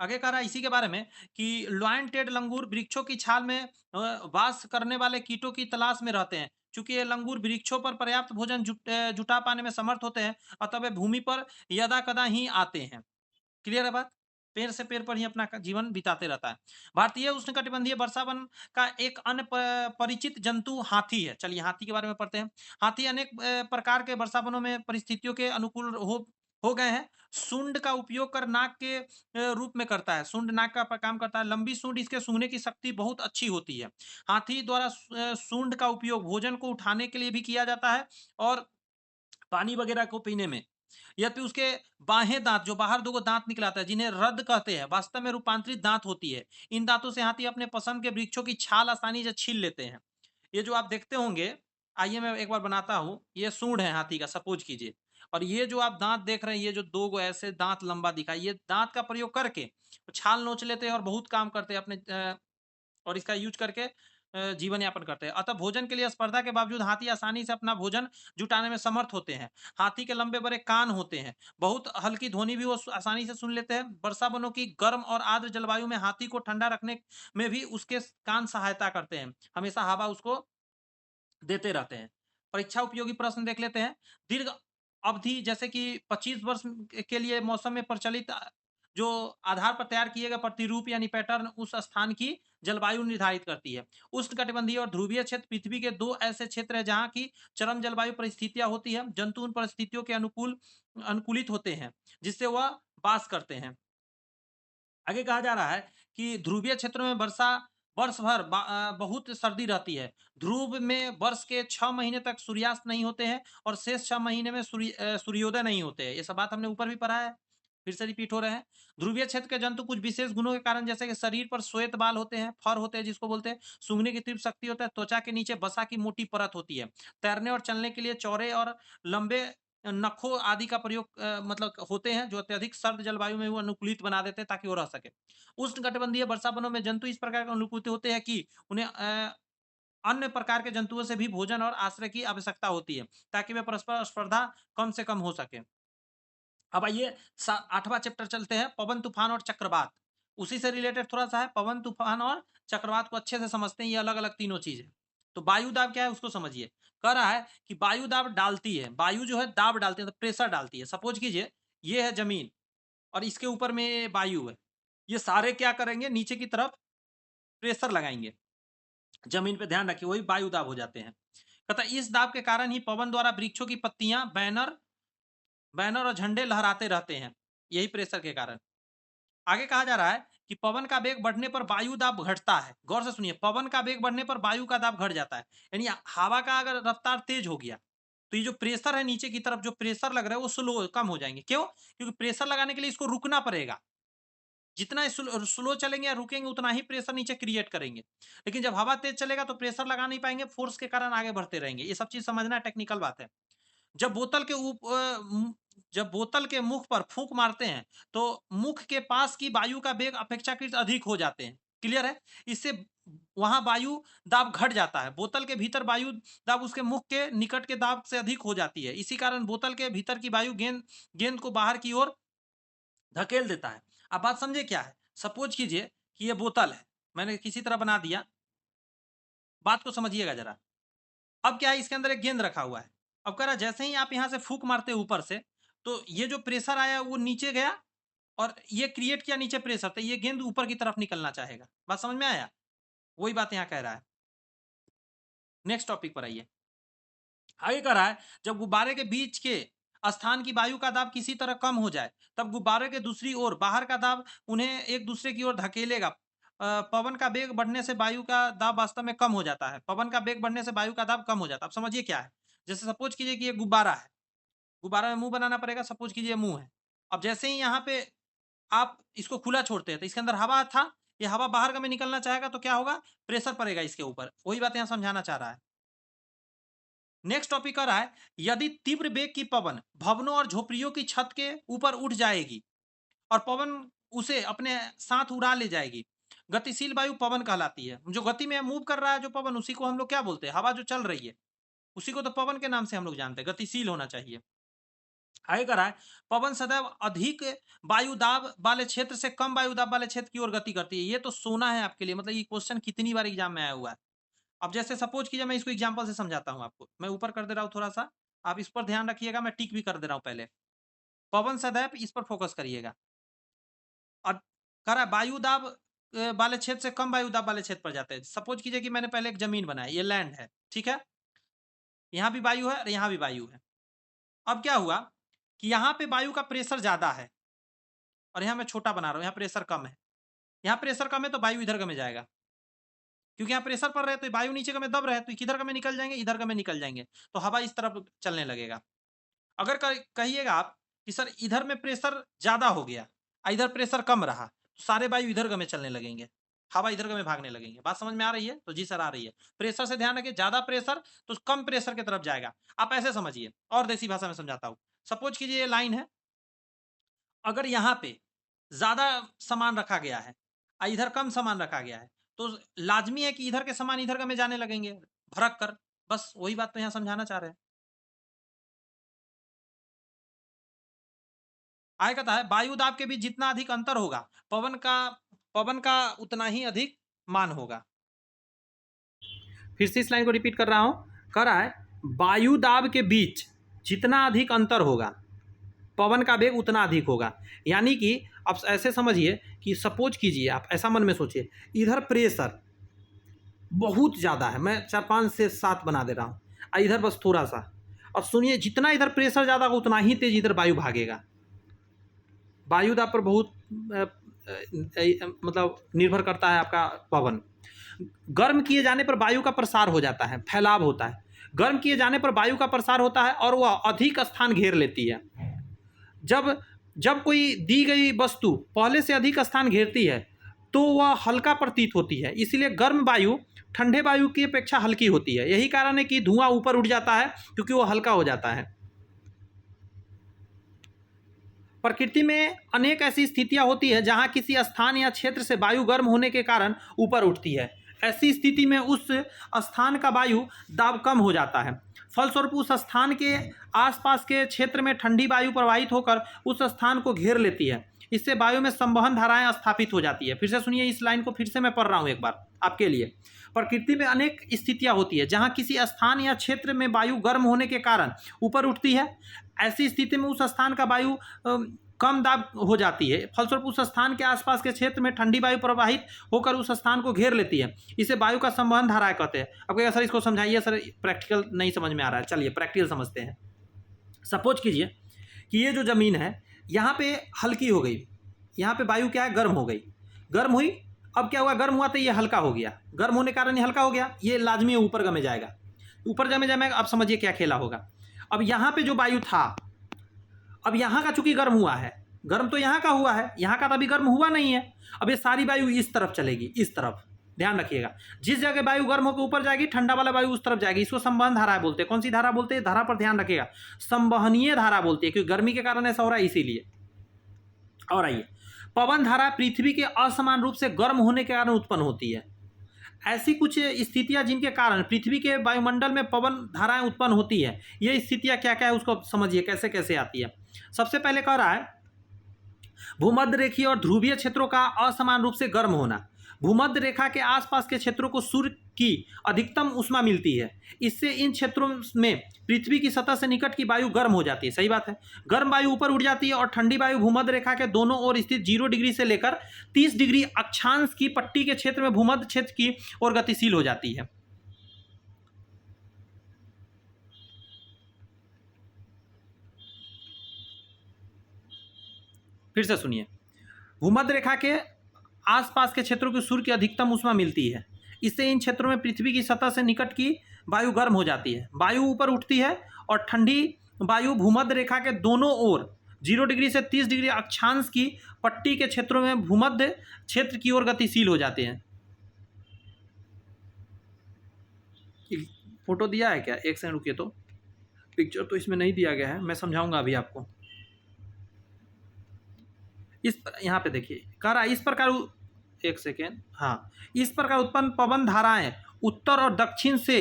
आगे कह रहा है इसी के बारे में कि लॉयन टेड लंगूर वृक्षों की छाल में वास करने वाले कीटों की तलाश में रहते हैं। चूंकि ये लंगूर वृक्षों पर पर्याप्त भोजन जुटा पाने में समर्थ होते हैं, अतः वे भूमि पर यदा कदा ही आते हैं। क्लियर है बात? पेड़ से पेड़ पर ही अपना जीवन बिताते रहता है। भारतीय उष्णकटिबंधीय वर्षा वन का एक अन्य परिचित जंतु हाथी है। चलिए हाथी के बारे में पढ़ते हैं। हाथी अनेक प्रकार के वर्षा वनों में परिस्थितियों के अनुकूल हो गए हैं। सूंड का उपयोग कर नाक के रूप में करता है। सूंड नाक का काम करता है। लंबी सूंड इसके सूंघने की शक्ति बहुत अच्छी होती है। हाथी द्वारा सूंड का उपयोग भोजन को उठाने के लिए भी किया जाता है और पानी वगैरह को पीने में। यद्यपि उसके बाहें दांत, जो बाहर 2 गो दांत निकलाता है, जिन्हें रद कहते हैं, वास्तव में रूपांतरित दांत होती है। इन दांतों से हाथी अपने पसंद के वृक्षों की छाल आसानी से छील लेते हैं। ये जो आप देखते होंगे, आइए मैं एक बार बनाता हूँ। ये सूंड है हाथी का, सपोज कीजिए। और ये जो आप दांत देख रहे हैं, ये जो 2 गो ऐसे दांत लंबा दिखा है, ये दांत का प्रयोग करके छाल नोच लेते हैं और बहुत काम करते हैं अपने और इसका यूज़ करके जीवन यापन करते हैं। अतः भोजन के लिए स्पर्धा के बावजूद हाथी आसानी से अपना भोजन जुटाने में समर्थ होते हैं। हाथी के लंबे बड़े कान होते हैं। बहुत हल्की ध्वनि भी वो आसानी से सुन लेते हैं। वर्षा वनों की गर्म और आर्द्र जलवायु में हाथी को ठंडा रखने में भी उसके कान सहायता करते हैं। हमेशा हवा उसको देते रहते हैं। परीक्षा उपयोगी प्रश्न देख लेते हैं। दीर्घ अवधि जैसे कि 25 वर्ष के लिए मौसम में प्रचलित जो आधार पर तैयार किए गए प्रतिरूप यानी पैटर्न उस स्थान की जलवायु निर्धारित करती है। उष्णकटिबंधीय और ध्रुवीय क्षेत्र पृथ्वी के 2 ऐसे क्षेत्र हैं जहाँ की चरम जलवायु परिस्थितियाँ होती हैं। जंतु उन परिस्थितियों के अनुकूलित होते हैं, जिससे वह वास करते हैं। आगे कहा जा रहा है कि ध्रुवीय क्षेत्रों में वर्षा वर्ष भर बहुत सर्दी रहती है। ध्रुव में वर्ष के 6 महीने तक सूर्यास्त नहीं होते हैं और शेष 6 महीने में सूर्योदय नहीं होते हैं। ये सब बात हमने ऊपर भी पढ़ा है, फिर से रिपीट हो रहे हैं। ध्रुवीय क्षेत्र के जंतु कुछ विशेष गुणों के कारण जैसे कि शरीर पर श्वेत बाल होते हैं, फर होते हैं जिसको बोलते हैं, सूंघने की तीव्र शक्ति होता है, त्वचा के नीचे वसा की मोटी परत होती है। तैरने और चलने के लिए चौड़े और लंबे नखों आदि का प्रयोग मतलब होते हैं, जो अत्यधिक सर्द जलवायु में वो अनुकूलित बना देते हैं ताकि वो रह सके। उष्णकटिबंधीय वर्षा वनों में जंतु इस प्रकार के अनुकूलित होते हैं कि उन्हें अन्य प्रकार के जंतुओं से भी भोजन और आश्रय की आवश्यकता होती है, ताकि वे परस्पर स्पर्धा कम से कम हो सके। अब आइए 8वां चैप्टर चलते हैं, पवन तूफान और चक्रवात। उसी से रिलेटेड थोड़ा-सा है, पवन तूफान और चक्रवात को अच्छे से समझते हैं, ये अलग-अलग तीनों चीज़ है। तो वायु दाब क्या है उसको समझिए। कह रहा है कि वायु दाब डालती है, वायु जो है दाब डालती है, मतलब प्रेशर डालती है। सपोज कीजिए ये है ज़मीन और इसके ऊपर में वायु है। ये सारे क्या करेंगे, नीचे की तरफ प्रेशर लगाएँगे। ज़मीन पे ध्यान रखिए, वही वायु दाब हो जाते हैं। कहता है इस दाब के कारण ही पवन द्वारा वृक्षों की पत्तियाँ, बैनर बैनर और झंडे लहराते रहते हैं, यही प्रेशर के कारण। आगे कहा जा रहा है कि पवन का वेग बढ़ने पर वायु दाब घटता है। गौर से सुनिए, पवन का वेग बढ़ने पर वायु का दाब घट जाता है। यानी हवा का अगर रफ्तार तेज हो गया, तो ये जो प्रेशर है नीचे की तरफ जो प्रेशर लग रहा है वो स्लो कम हो जाएँगे। क्यों? क्योंकि प्रेशर लगाने के लिए इसको रुकना पड़ेगा। जितना स्लो चलेंगे या रुकेंगे उतना ही प्रेशर नीचे क्रिएट करेंगे। लेकिन जब हवा तेज चलेगा तो प्रेशर लगा नहीं पाएँगे, फोर्स के कारण आगे बढ़ते रहेंगे। ये सब चीज़ समझना टेक्निकल बात है। जब बोतल के जब बोतल के मुख पर फूंक मारते हैं, तो मुख के पास की वायु का वेग अपेक्षाकृत अधिक हो जाते हैं। क्लियर है? इससे वहाँ वायु दाब घट जाता है। बोतल के भीतर वायु दाब उसके मुख के निकट के दाब से अधिक हो जाती है। इसी कारण बोतल के भीतर की वायु गेंद गेंद को बाहर की ओर धकेल देता है। आप बात समझे क्या है? सपोज कीजिए कि ये बोतल है, मैंने किसी तरह बना दिया, बात को समझिएगा जरा। अब क्या है, इसके अंदर एक गेंद रखा हुआ है। अब कह रहा है जैसे ही आप यहाँ से फूंक मारते हो ऊपर से, तो ये जो प्रेशर आया वो नीचे गया और ये क्रिएट किया नीचे प्रेशर, तो ये गेंद ऊपर की तरफ निकलना चाहेगा। बात समझ में आया? वही बात यहाँ कह रहा है। नेक्स्ट टॉपिक पर आइए। आगे कह रहा है जब गुब्बारे के बीच के स्थान की वायु का दाब किसी तरह कम हो जाए, तब गुब्बारे के दूसरी ओर बाहर का दाब उन्हें एक दूसरे की ओर धकेलेगा। पवन का वेग बढ़ने से वायु का दाब वास्तव में कम हो जाता है। पवन का वेग बढ़ने से वायु का दाब कम हो जाता है। अब समझिए क्या है। जैसे सपोज कीजिए कि ये गुब्बारा है, गुब्बारा में मुंह बनाना पड़ेगा। सपोज कीजिए मुंह है। अब जैसे ही यहाँ पे आप इसको खुला छोड़ते हैं तो इसके अंदर हवा था, ये हवा बाहर का में निकलना चाहेगा तो क्या होगा, प्रेशर पड़ेगा इसके ऊपर। वही बात यहाँ समझाना चाह रहा है। नेक्स्ट टॉपिक आ रहा है, यदि तीव्र वेग की पवन भवनों और झोपड़ियों की छत के ऊपर उठ जाएगी और पवन उसे अपने साथ उड़ा ले जाएगी, गतिशील वायु पवन कहलाती है। जो गति में मूव कर रहा है जो पवन, उसी को हम लोग क्या बोलते हैं, हवा जो चल रही है उसी को तो पवन के नाम से हम लोग जानते हैं। गतिशील होना चाहिए। आगे कह रहा है पवन सदैव अधिक वायु दाब वाले क्षेत्र से कम वायु दाब वाले क्षेत्र की ओर गति करती है। ये तो सोना है आपके लिए, मतलब ये क्वेश्चन कितनी बार एग्जाम में आया हुआ है। अब जैसे सपोज कीजिए, मैं इसको एग्जांपल से समझाता हूं आपको। मैं ऊपर कर दे रहा हूं थोड़ा सा, आप इस पर ध्यान रखिएगा। मैं टिक भी कर दे रहा हूं पहले। पवन सदैव, इस पर फोकस करिएगा। और कह रहा है वायु दाब वाले क्षेत्र से कम वायु दाब वाले क्षेत्र पर जाते हैं। सपोज कीजिए कि मैंने पहले एक जमीन बनाया, ये लैंड है, ठीक है। यहाँ भी वायु है और यहाँ भी वायु है। अब क्या हुआ कि यहाँ पे वायु का प्रेशर ज्यादा है और यहाँ मैं छोटा बना रहा हूँ, यहाँ प्रेशर कम है। यहाँ प्रेशर कम है तो वायु इधर का में जाएगा, क्योंकि यहाँ प्रेशर पड़ रहा है तो वायु नीचे का में दब रहा है, तो किधर का में निकल जाएंगे, इधर का में निकल जाएंगे। तो हवा इस तरफ चलने लगेगा। अगर कहिएगा आप कि सर इधर में प्रेशर ज्यादा हो गया, इधर प्रेशर कम रहा, तो सारे वायु इधर का में चलने लगेंगे, हवा इधर का में भागने लगेंगे। बात समझ में आ रही है? तो जी सर आ रही है। प्रेशर से ध्यान रखिए, ज्यादा प्रेशर तो कम प्रेशर की तरफ जाएगा। आप ऐसे समझिए, और देसी भाषा में समझाता हूं। सपोज कीजिए ये लाइन है, अगर यहाँ पे ज्यादा सामान रखा गया है और इधर कम सामान रखा गया है, तो लाजमी है कि इधर के सामान इधर का में जाने लगेंगे भरक कर। बस वही बात तो यहाँ समझाना चाह रहे हैं। आगे कहता है वायु दाब के बीच जितना अधिक अंतर होगा, पवन का उतना ही अधिक मान होगा। फिर से इस लाइन को रिपीट कर रहा हूं। कह रहा है वायु दाब के बीच जितना अधिक अंतर होगा, पवन का वेग उतना अधिक होगा। यानी कि आप ऐसे समझिए कि सपोज कीजिए, आप ऐसा मन में सोचिए, इधर प्रेशर बहुत ज़्यादा है, मैं 4-5 से 7 बना दे रहा हूँ, और इधर बस थोड़ा सा। और सुनिए, जितना इधर प्रेशर ज़्यादा होगा उतना ही तेज इधर वायु भागेगा। वायु दाब पर बहुत मतलब निर्भर करता है आपका पवन। गर्म किए जाने पर वायु का प्रसार हो जाता है, फैलाव होता है। गर्म किए जाने पर वायु का प्रसार होता है और वह अधिक स्थान घेर लेती है। जब जब कोई दी गई वस्तु पहले से अधिक स्थान घेरती है तो वह हल्का प्रतीत होती है। इसलिए गर्म वायु ठंडे वायु की अपेक्षा हल्की होती है। यही कारण है कि धुआं ऊपर उठ जाता है, क्योंकि वह हल्का हो जाता है। प्रकृति में अनेक ऐसी स्थितियां होती है जहां किसी स्थान या क्षेत्र से वायु गर्म होने के कारण ऊपर उठती है। ऐसी स्थिति में उस स्थान का वायु दाब कम हो जाता है। फलस्वरूप उस स्थान के आसपास के क्षेत्र में ठंडी वायु प्रवाहित होकर उस स्थान को घेर लेती है। इससे वायु में संवहन धाराएं स्थापित हो जाती है। फिर से सुनिए, इस लाइन को फिर से मैं पढ़ रहा हूं एक बार आपके लिए। प्रकृति में अनेक स्थितियां होती है जहां किसी स्थान या क्षेत्र में वायु गर्म होने के कारण ऊपर उठती है। ऐसी स्थिति में उस स्थान का वायु कम दाब हो जाती है। फलस्वरूप उस स्थान के आसपास के क्षेत्र में ठंडी वायु प्रवाहित होकर उस स्थान को घेर लेती है। इसे वायु का संवहन धाराएं कहते हैं। अब कहेगा सर इसको समझाइए, सर प्रैक्टिकल नहीं समझ में आ रहा है। चलिए प्रैक्टिकल समझते हैं। सपोज कीजिए कि ये जो ज़मीन है यहाँ पे हल्की हो गई, यहाँ पे वायु क्या है, गर्म हो गई, गर्म हुई। अब क्या हुआ, गर्म हुआ तो ये हल्का हो गया, गर्म होने के कारण ये हल्का हो गया, ये लाजमी ऊपर गमे जाएगा, ऊपर जमे जाएगा। अब समझिए क्या खेला होगा। अब यहाँ पे जो वायु था, अब यहाँ का चूंकि गर्म हुआ है, गर्म तो यहाँ का हुआ है, यहाँ का तो अभी गर्म हुआ नहीं है। अब ये सारी वायु इस तरफ चलेगी, इस तरफ। ध्यान रखिएगा, जिस जगह वायु गर्म होकर ऊपर जाएगी, ठंडा वाला वायु उस तरफ जाएगी। इसको संवहन धारा बोलते हैं। कौन सी धारा बोलते हैं? धारा पर ध्यान रखिएगा, संवहनीय धारा बोलती है, क्योंकि गर्मी के कारण ऐसा हो रहा है इसीलिए। और आइए, पवन धारा पृथ्वी के असमान रूप से गर्म होने के कारण उत्पन्न होती है। ऐसी कुछ स्थितियां जिनके कारण पृथ्वी के वायुमंडल में पवन धाराएं उत्पन्न होती है। ये स्थितियां क्या क्या है उसको समझिए, कैसे कैसे आती है। सबसे पहले कह रहा है भूमध्य रेखीय और ध्रुवीय क्षेत्रों का असमान रूप से गर्म होना। भूमध्य रेखा के आसपास के क्षेत्रों को सूर्य की अधिकतम ऊष्मा मिलती है, इससे इन क्षेत्रों में पृथ्वी की सतह से निकट की वायु गर्म हो जाती है। सही बात है, गर्म वायु ऊपर उठ जाती है और ठंडी वायु भूमध्य रेखा के दोनों ओर स्थित 0 डिग्री से लेकर 30 डिग्री अक्षांश की पट्टी के क्षेत्र में भूमध्य क्षेत्र की ओर गतिशील हो जाती है। फिर से सुनिए, भूमध्य रेखा के आसपास के क्षेत्रों को सूर्य की अधिकतम ऊष्मा मिलती है, इससे इन क्षेत्रों में पृथ्वी की सतह से निकट की वायु गर्म हो जाती है। वायु ऊपर उठती है और ठंडी वायु भूमध्य रेखा के दोनों ओर 0 डिग्री से 30 डिग्री अक्षांश की पट्टी के क्षेत्रों में भूमध्य क्षेत्र की ओर गतिशील हो जाते हैं। फोटो दिया है क्या? एक सेकंड रुकिए, तो पिक्चर तो इसमें नहीं दिया गया है, मैं समझाऊंगा अभी आपको। इस यहाँ पे देखिए, कह रहा है इस प्रकार, एक सेकेंड, हाँ, इस प्रकार उत्पन्न पवन धाराएं उत्तर और दक्षिण से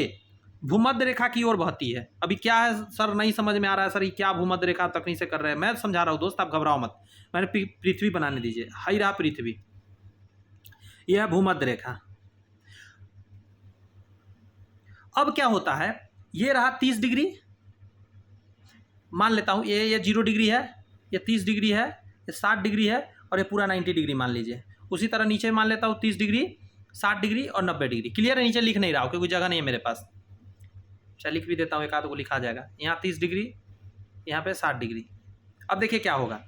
भूमध्य रेखा की ओर बहती है। अभी क्या है सर, नहीं समझ में आ रहा है सर, ये क्या भूमध्य रेखा तकनीक से कर रहे हैं? मैं समझा रहा हूँ दोस्त, आप घबराओ मत। मैंने पृथ्वी बनाने दीजिए, हाई रहा पृथ्वी, यह है भूमध्य रेखा। अब क्या होता है, ये रहा 30 डिग्री, मान लेता हूँ ये 0 डिग्री है, ये 30 डिग्री है, ये 60 डिग्री है और ये पूरा 90 डिग्री मान लीजिए। उसी तरह नीचे मान लेता हूँ 30 डिग्री, 60 डिग्री और 90 डिग्री। क्लियर है? नीचे लिख नहीं रहा हूँ क्योंकि जगह नहीं है मेरे पास। चल लिख भी देता हूँ, एक आध को लिखा जाएगा। यहाँ 30 डिग्री, यहाँ पे 60 डिग्री। अब देखिए क्या होगा,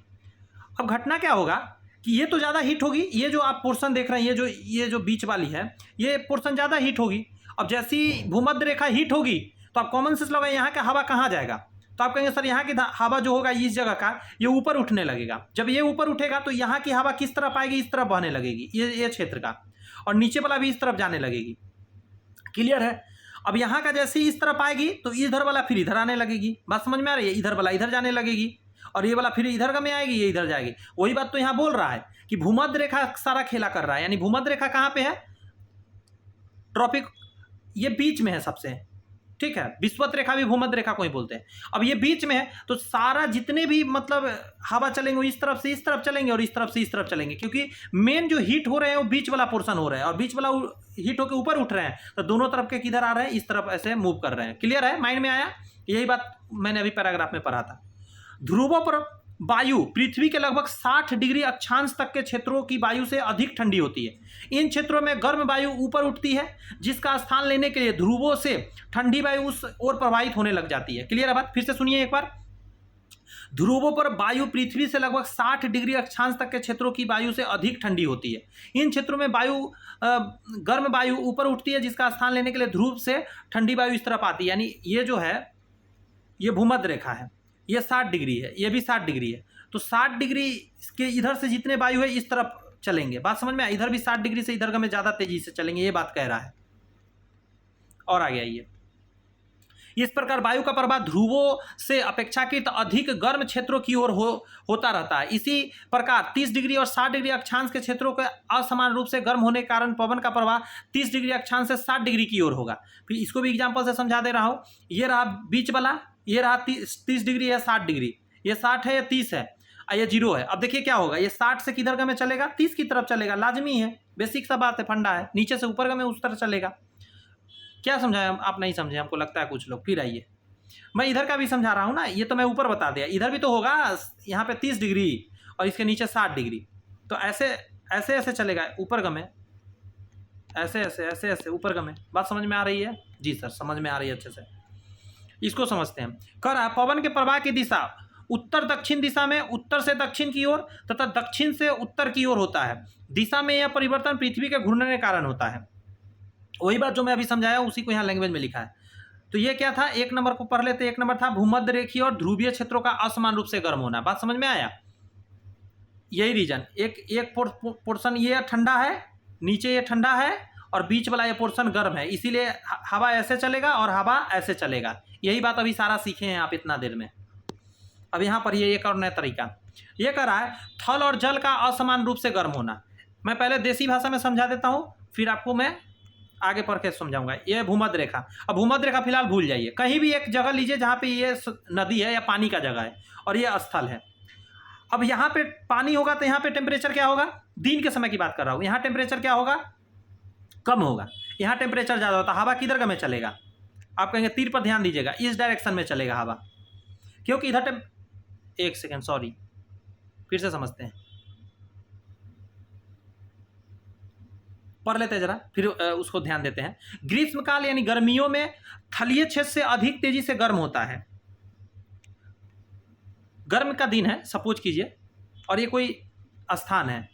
अब घटना क्या होगा कि ये तो ज़्यादा हीट होगी, ये जो आप पोर्शन देख रहे हैं, ये जो बीच वाली है, ये पोर्शन ज़्यादा हीट होगी। अब जैसी भूमध्य रेखा हीट होगी तो आप कॉमन सेंस लगाए, यहाँ का हवा कहाँ जाएगा? तो आप कहेंगे सर यहाँ की हवा जो होगा इस जगह का, ये ऊपर उठने लगेगा। जब ये ऊपर उठेगा तो यहाँ की हवा किस तरफ आएगी? इस तरफ बहने लगेगी, ये क्षेत्र का, और नीचे वाला भी इस तरफ जाने लगेगी। क्लियर है? अब यहाँ का जैसे इस तरफ आएगी तो इधर वाला फिर इधर आने लगेगी। बात समझ में आ रही है? इधर वाला इधर जाने लगेगी और ये वाला फिर इधर का में आएगी, ये इधर जाएगी। वही बात तो यहाँ बोल रहा है कि भूमध्य रेखा सारा खेला कर रहा है। यानी भूमध्य रेखा कहाँ पे है? ट्रॉपिक, ये बीच में है सबसे, ठीक है। विषुवत रेखा भी भूमध्य रेखा को ही बोलते हैं। अब ये बीच में है तो सारा जितने भी मतलब हवा चलेंगे वो इस तरफ से इस तरफ चलेंगे और इस तरफ से इस तरफ चलेंगे, क्योंकि मेन जो हीट हो रहे हैं वो बीच वाला पोर्शन हो रहा है और बीच वाला हीट होकर ऊपर उठ रहे हैं, तो दोनों तरफ के किधर आ रहे हैं? इस तरफ ऐसे मूव कर रहे हैं। क्लियर है? माइंड में आया? यही बात मैंने अभी पैराग्राफ में पढ़ा था। ध्रुवों पर वायु पृथ्वी के लगभग 60 डिग्री अक्षांश तक के क्षेत्रों की वायु से अधिक ठंडी होती है। इन क्षेत्रों में गर्म वायु ऊपर उठती है, जिसका स्थान लेने के लिए ध्रुवों से ठंडी वायु उस ओर प्रवाहित होने लग जाती है। क्लियर है बात? फिर से सुनिए एक बार। ध्रुवों पर वायु पृथ्वी से लगभग 60 डिग्री अक्षांश तक के क्षेत्रों की वायु से अधिक ठंडी होती है। इन क्षेत्रों में गर्म वायु ऊपर उठती है, जिसका स्थान लेने के लिए ध्रुव से ठंडी वायु इस तरफ आती है। यानी ये जो है ये भूमध्य रेखा है, ये 60 डिग्री है, ये भी 60 डिग्री है, तो 60 डिग्री के इधर से जितने वायु है इस तरफ चलेंगे। बात समझ में आया? इधर भी 60 डिग्री से इधर का में ज़्यादा तेजी से चलेंगे, ये बात कह रहा है। और आगे आइए, इस प्रकार वायु का प्रवाह ध्रुवों से अपेक्षाकृत अधिक गर्म क्षेत्रों की ओर होता रहता है। इसी प्रकार 30 डिग्री और 60 डिग्री अक्षांश के क्षेत्रों के असमान रूप से गर्म होने के कारण पवन का प्रवाह 30 डिग्री अक्षांश से 60 डिग्री की ओर होगा। फिर इसको भी एग्जाम्पल से समझा दे रहा हूँ। ये रहा बीच वाला, ये रहा 30 डिग्री है, 60 डिग्री, ये 60 है, ये 30 है, ये 0 है। अब देखिए क्या होगा, ये 60 से किधर का में चलेगा? 30 की तरफ चलेगा, लाजमी है, बेसिक सा बात है, फंडा है। नीचे से ऊपर का में उस तरफ चलेगा। क्या समझाया? आप नहीं समझे, हमको लगता है कुछ लोग। फिर आइए, मैं इधर का भी समझा रहा हूँ ना, ये तो मैं ऊपर बता दिया, इधर भी तो होगा। यहाँ पे 30 डिग्री और इसके नीचे 60 डिग्री, तो ऐसे ऐसे ऐसे चलेगा ऊपर का में, ऐसे ऐसे ऐसे ऐसे ऊपर का में। बात समझ में आ रही है? जी सर, समझ में आ रही है अच्छे से। इसको समझते हैं। कह रहा पवन के प्रवाह की दिशा उत्तर दक्षिण दिशा में उत्तर से दक्षिण की ओर तथा दक्षिण से उत्तर की ओर होता है। दिशा में यह परिवर्तन पृथ्वी के घूर्णन के कारण होता है। वही बात जो मैं अभी समझाया उसी को यहाँ लैंग्वेज में लिखा है। तो ये क्या था? एक नंबर को पढ़ लेते। एक नंबर था भूमध्य रेखीय और ध्रुवीय क्षेत्रों का असमान रूप से गर्म होना। बात समझ में आया? यही रीजन, एक पोर्शन ये ठंडा है, नीचे ये ठंडा है और बीच वाला ये पोर्शन गर्म है, इसीलिए हवा ऐसे चलेगा और हवा ऐसे चलेगा। यही बात अभी सारा सीखे हैं आप इतना देर में। अब यहाँ पर ये एक और नया तरीका ये कर रहा है, थल और जल का असमान रूप से गर्म होना। मैं पहले देसी भाषा में समझा देता हूँ, फिर आपको मैं आगे पढ़ के समझाऊंगा। ये भूमध्य रेखा। अब भूमध्य रेखा फिलहाल भूल जाइए, कहीं भी एक जगह लीजिए जहाँ पे ये नदी है या पानी का जगह है और ये स्थल है। अब यहाँ पे पानी होगा तो यहाँ पे टेम्परेचर क्या होगा, दिन के समय की बात कर रहा हूँ, यहाँ टेम्परेचर क्या होगा, कम होगा। यहाँ टेम्परेचर ज़्यादा होता है, हवा किधर का में चलेगा, आप कहेंगे तीर पर ध्यान दीजिएगा, इस डायरेक्शन में चलेगा हवा, क्योंकि इधर एक सेकेंड सॉरी, फिर से समझते हैं, पढ़ लेते हैं जरा, फिर उसको ध्यान देते हैं। ग्रीष्मकाल यानी गर्मियों में थलीय क्षेत्र से अधिक तेजी से गर्म होता है। गर्म का दिन है सपोज कीजिए, और ये कोई स्थान है,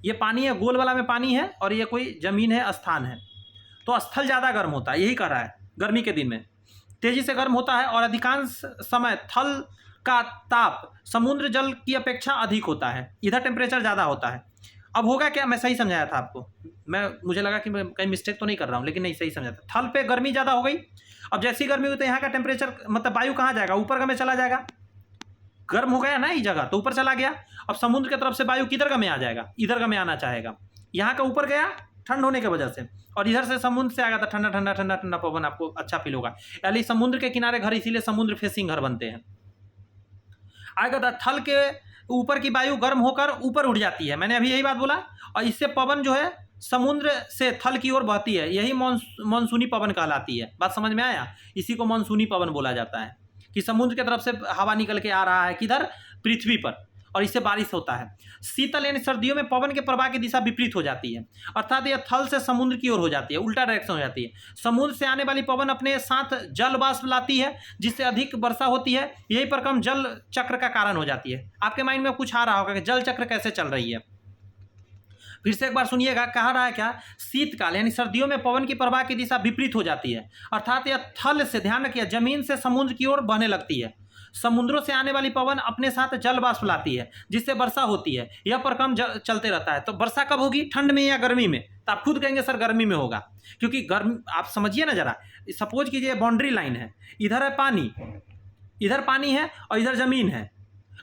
ये पानी है, गोल वाला में पानी है, और ये कोई जमीन है, स्थान है, तो स्थल ज़्यादा गर्म होता है, यही कह रहा है। गर्मी के दिन में तेजी से गर्म होता है और अधिकांश समय थल का ताप समुद्र जल की अपेक्षा अधिक होता है, इधर टेम्परेचर ज़्यादा होता है। अब होगा क्या, मैं सही समझाया था आपको, मुझे लगा कि मैं कहीं मिस्टेक तो नहीं कर रहा हूँ, लेकिन नहीं, सही समझा था। थल पे गर्मी ज़्यादा हो गई, अब जैसी गर्मी हुई तो यहाँ का टेम्परेचर मतलब वायु कहाँ जाएगा, ऊपर का में चला जाएगा, गर्म हो गया ना ये जगह तो ऊपर चला गया। अब समुद्र की तरफ से वायु किधर का में आ जाएगा, इधर का में आना चाहेगा, यहाँ का ऊपर गया ठंड होने की वजह से, और इधर से समुद्र से आएगा तो ठंडा ठंडा ठंडा ठंडा पवन आपको अच्छा फील होगा। यानी समुद्र के किनारे घर, इसीलिए समुद्र फेसिंग घर बनते हैं। आएगा तो थल के ऊपर की वायु गर्म होकर ऊपर उठ जाती है, मैंने अभी यही बात बोला, और इससे पवन जो है समुद्र से थल की ओर बहती है, यही मानसूनी पवन कहलाती है। बात समझ में आया, इसी को मानसूनी पवन बोला जाता है, कि समुद्र की तरफ से हवा निकल के आ रहा है किधर, पृथ्वी पर, और इससे बारिश होता है। शीतल यानी सर्दियों में पवन के प्रवाह की दिशा विपरीत हो जाती है, अर्थात यह थल से समुद्र की ओर हो जाती है, उल्टा डायरेक्शन हो जाती है। समुद्र से आने वाली पवन अपने साथ जल वाष्प लाती है, जिससे अधिक वर्षा होती है, यही प्रक्रम जल चक्र का कारण हो जाती है। आपके माइंड में कुछ आ रहा होगा कि जल चक्र कैसे चल रही है, फिर से एक बार सुनिएगा, कहा रहा है क्या, शीतकाल यानी सर्दियों में पवन की प्रवाह की दिशा विपरीत हो जाती है, अर्थात यह थल से, ध्यान रखिए, जमीन से समुद्र की ओर बहने लगती है। समुद्रों से आने वाली पवन अपने साथ जल वाष्प लाती है, जिससे वर्षा होती है, यह प्रक्रम चलते रहता है। तो वर्षा कब होगी, ठंड में या गर्मी में, तो आप खुद कहेंगे सर गर्मी में होगा, क्योंकि गर्म, आप समझिए ना जरा, सपोज कीजिए बाउंड्री लाइन है, इधर है पानी, इधर पानी है और इधर जमीन है।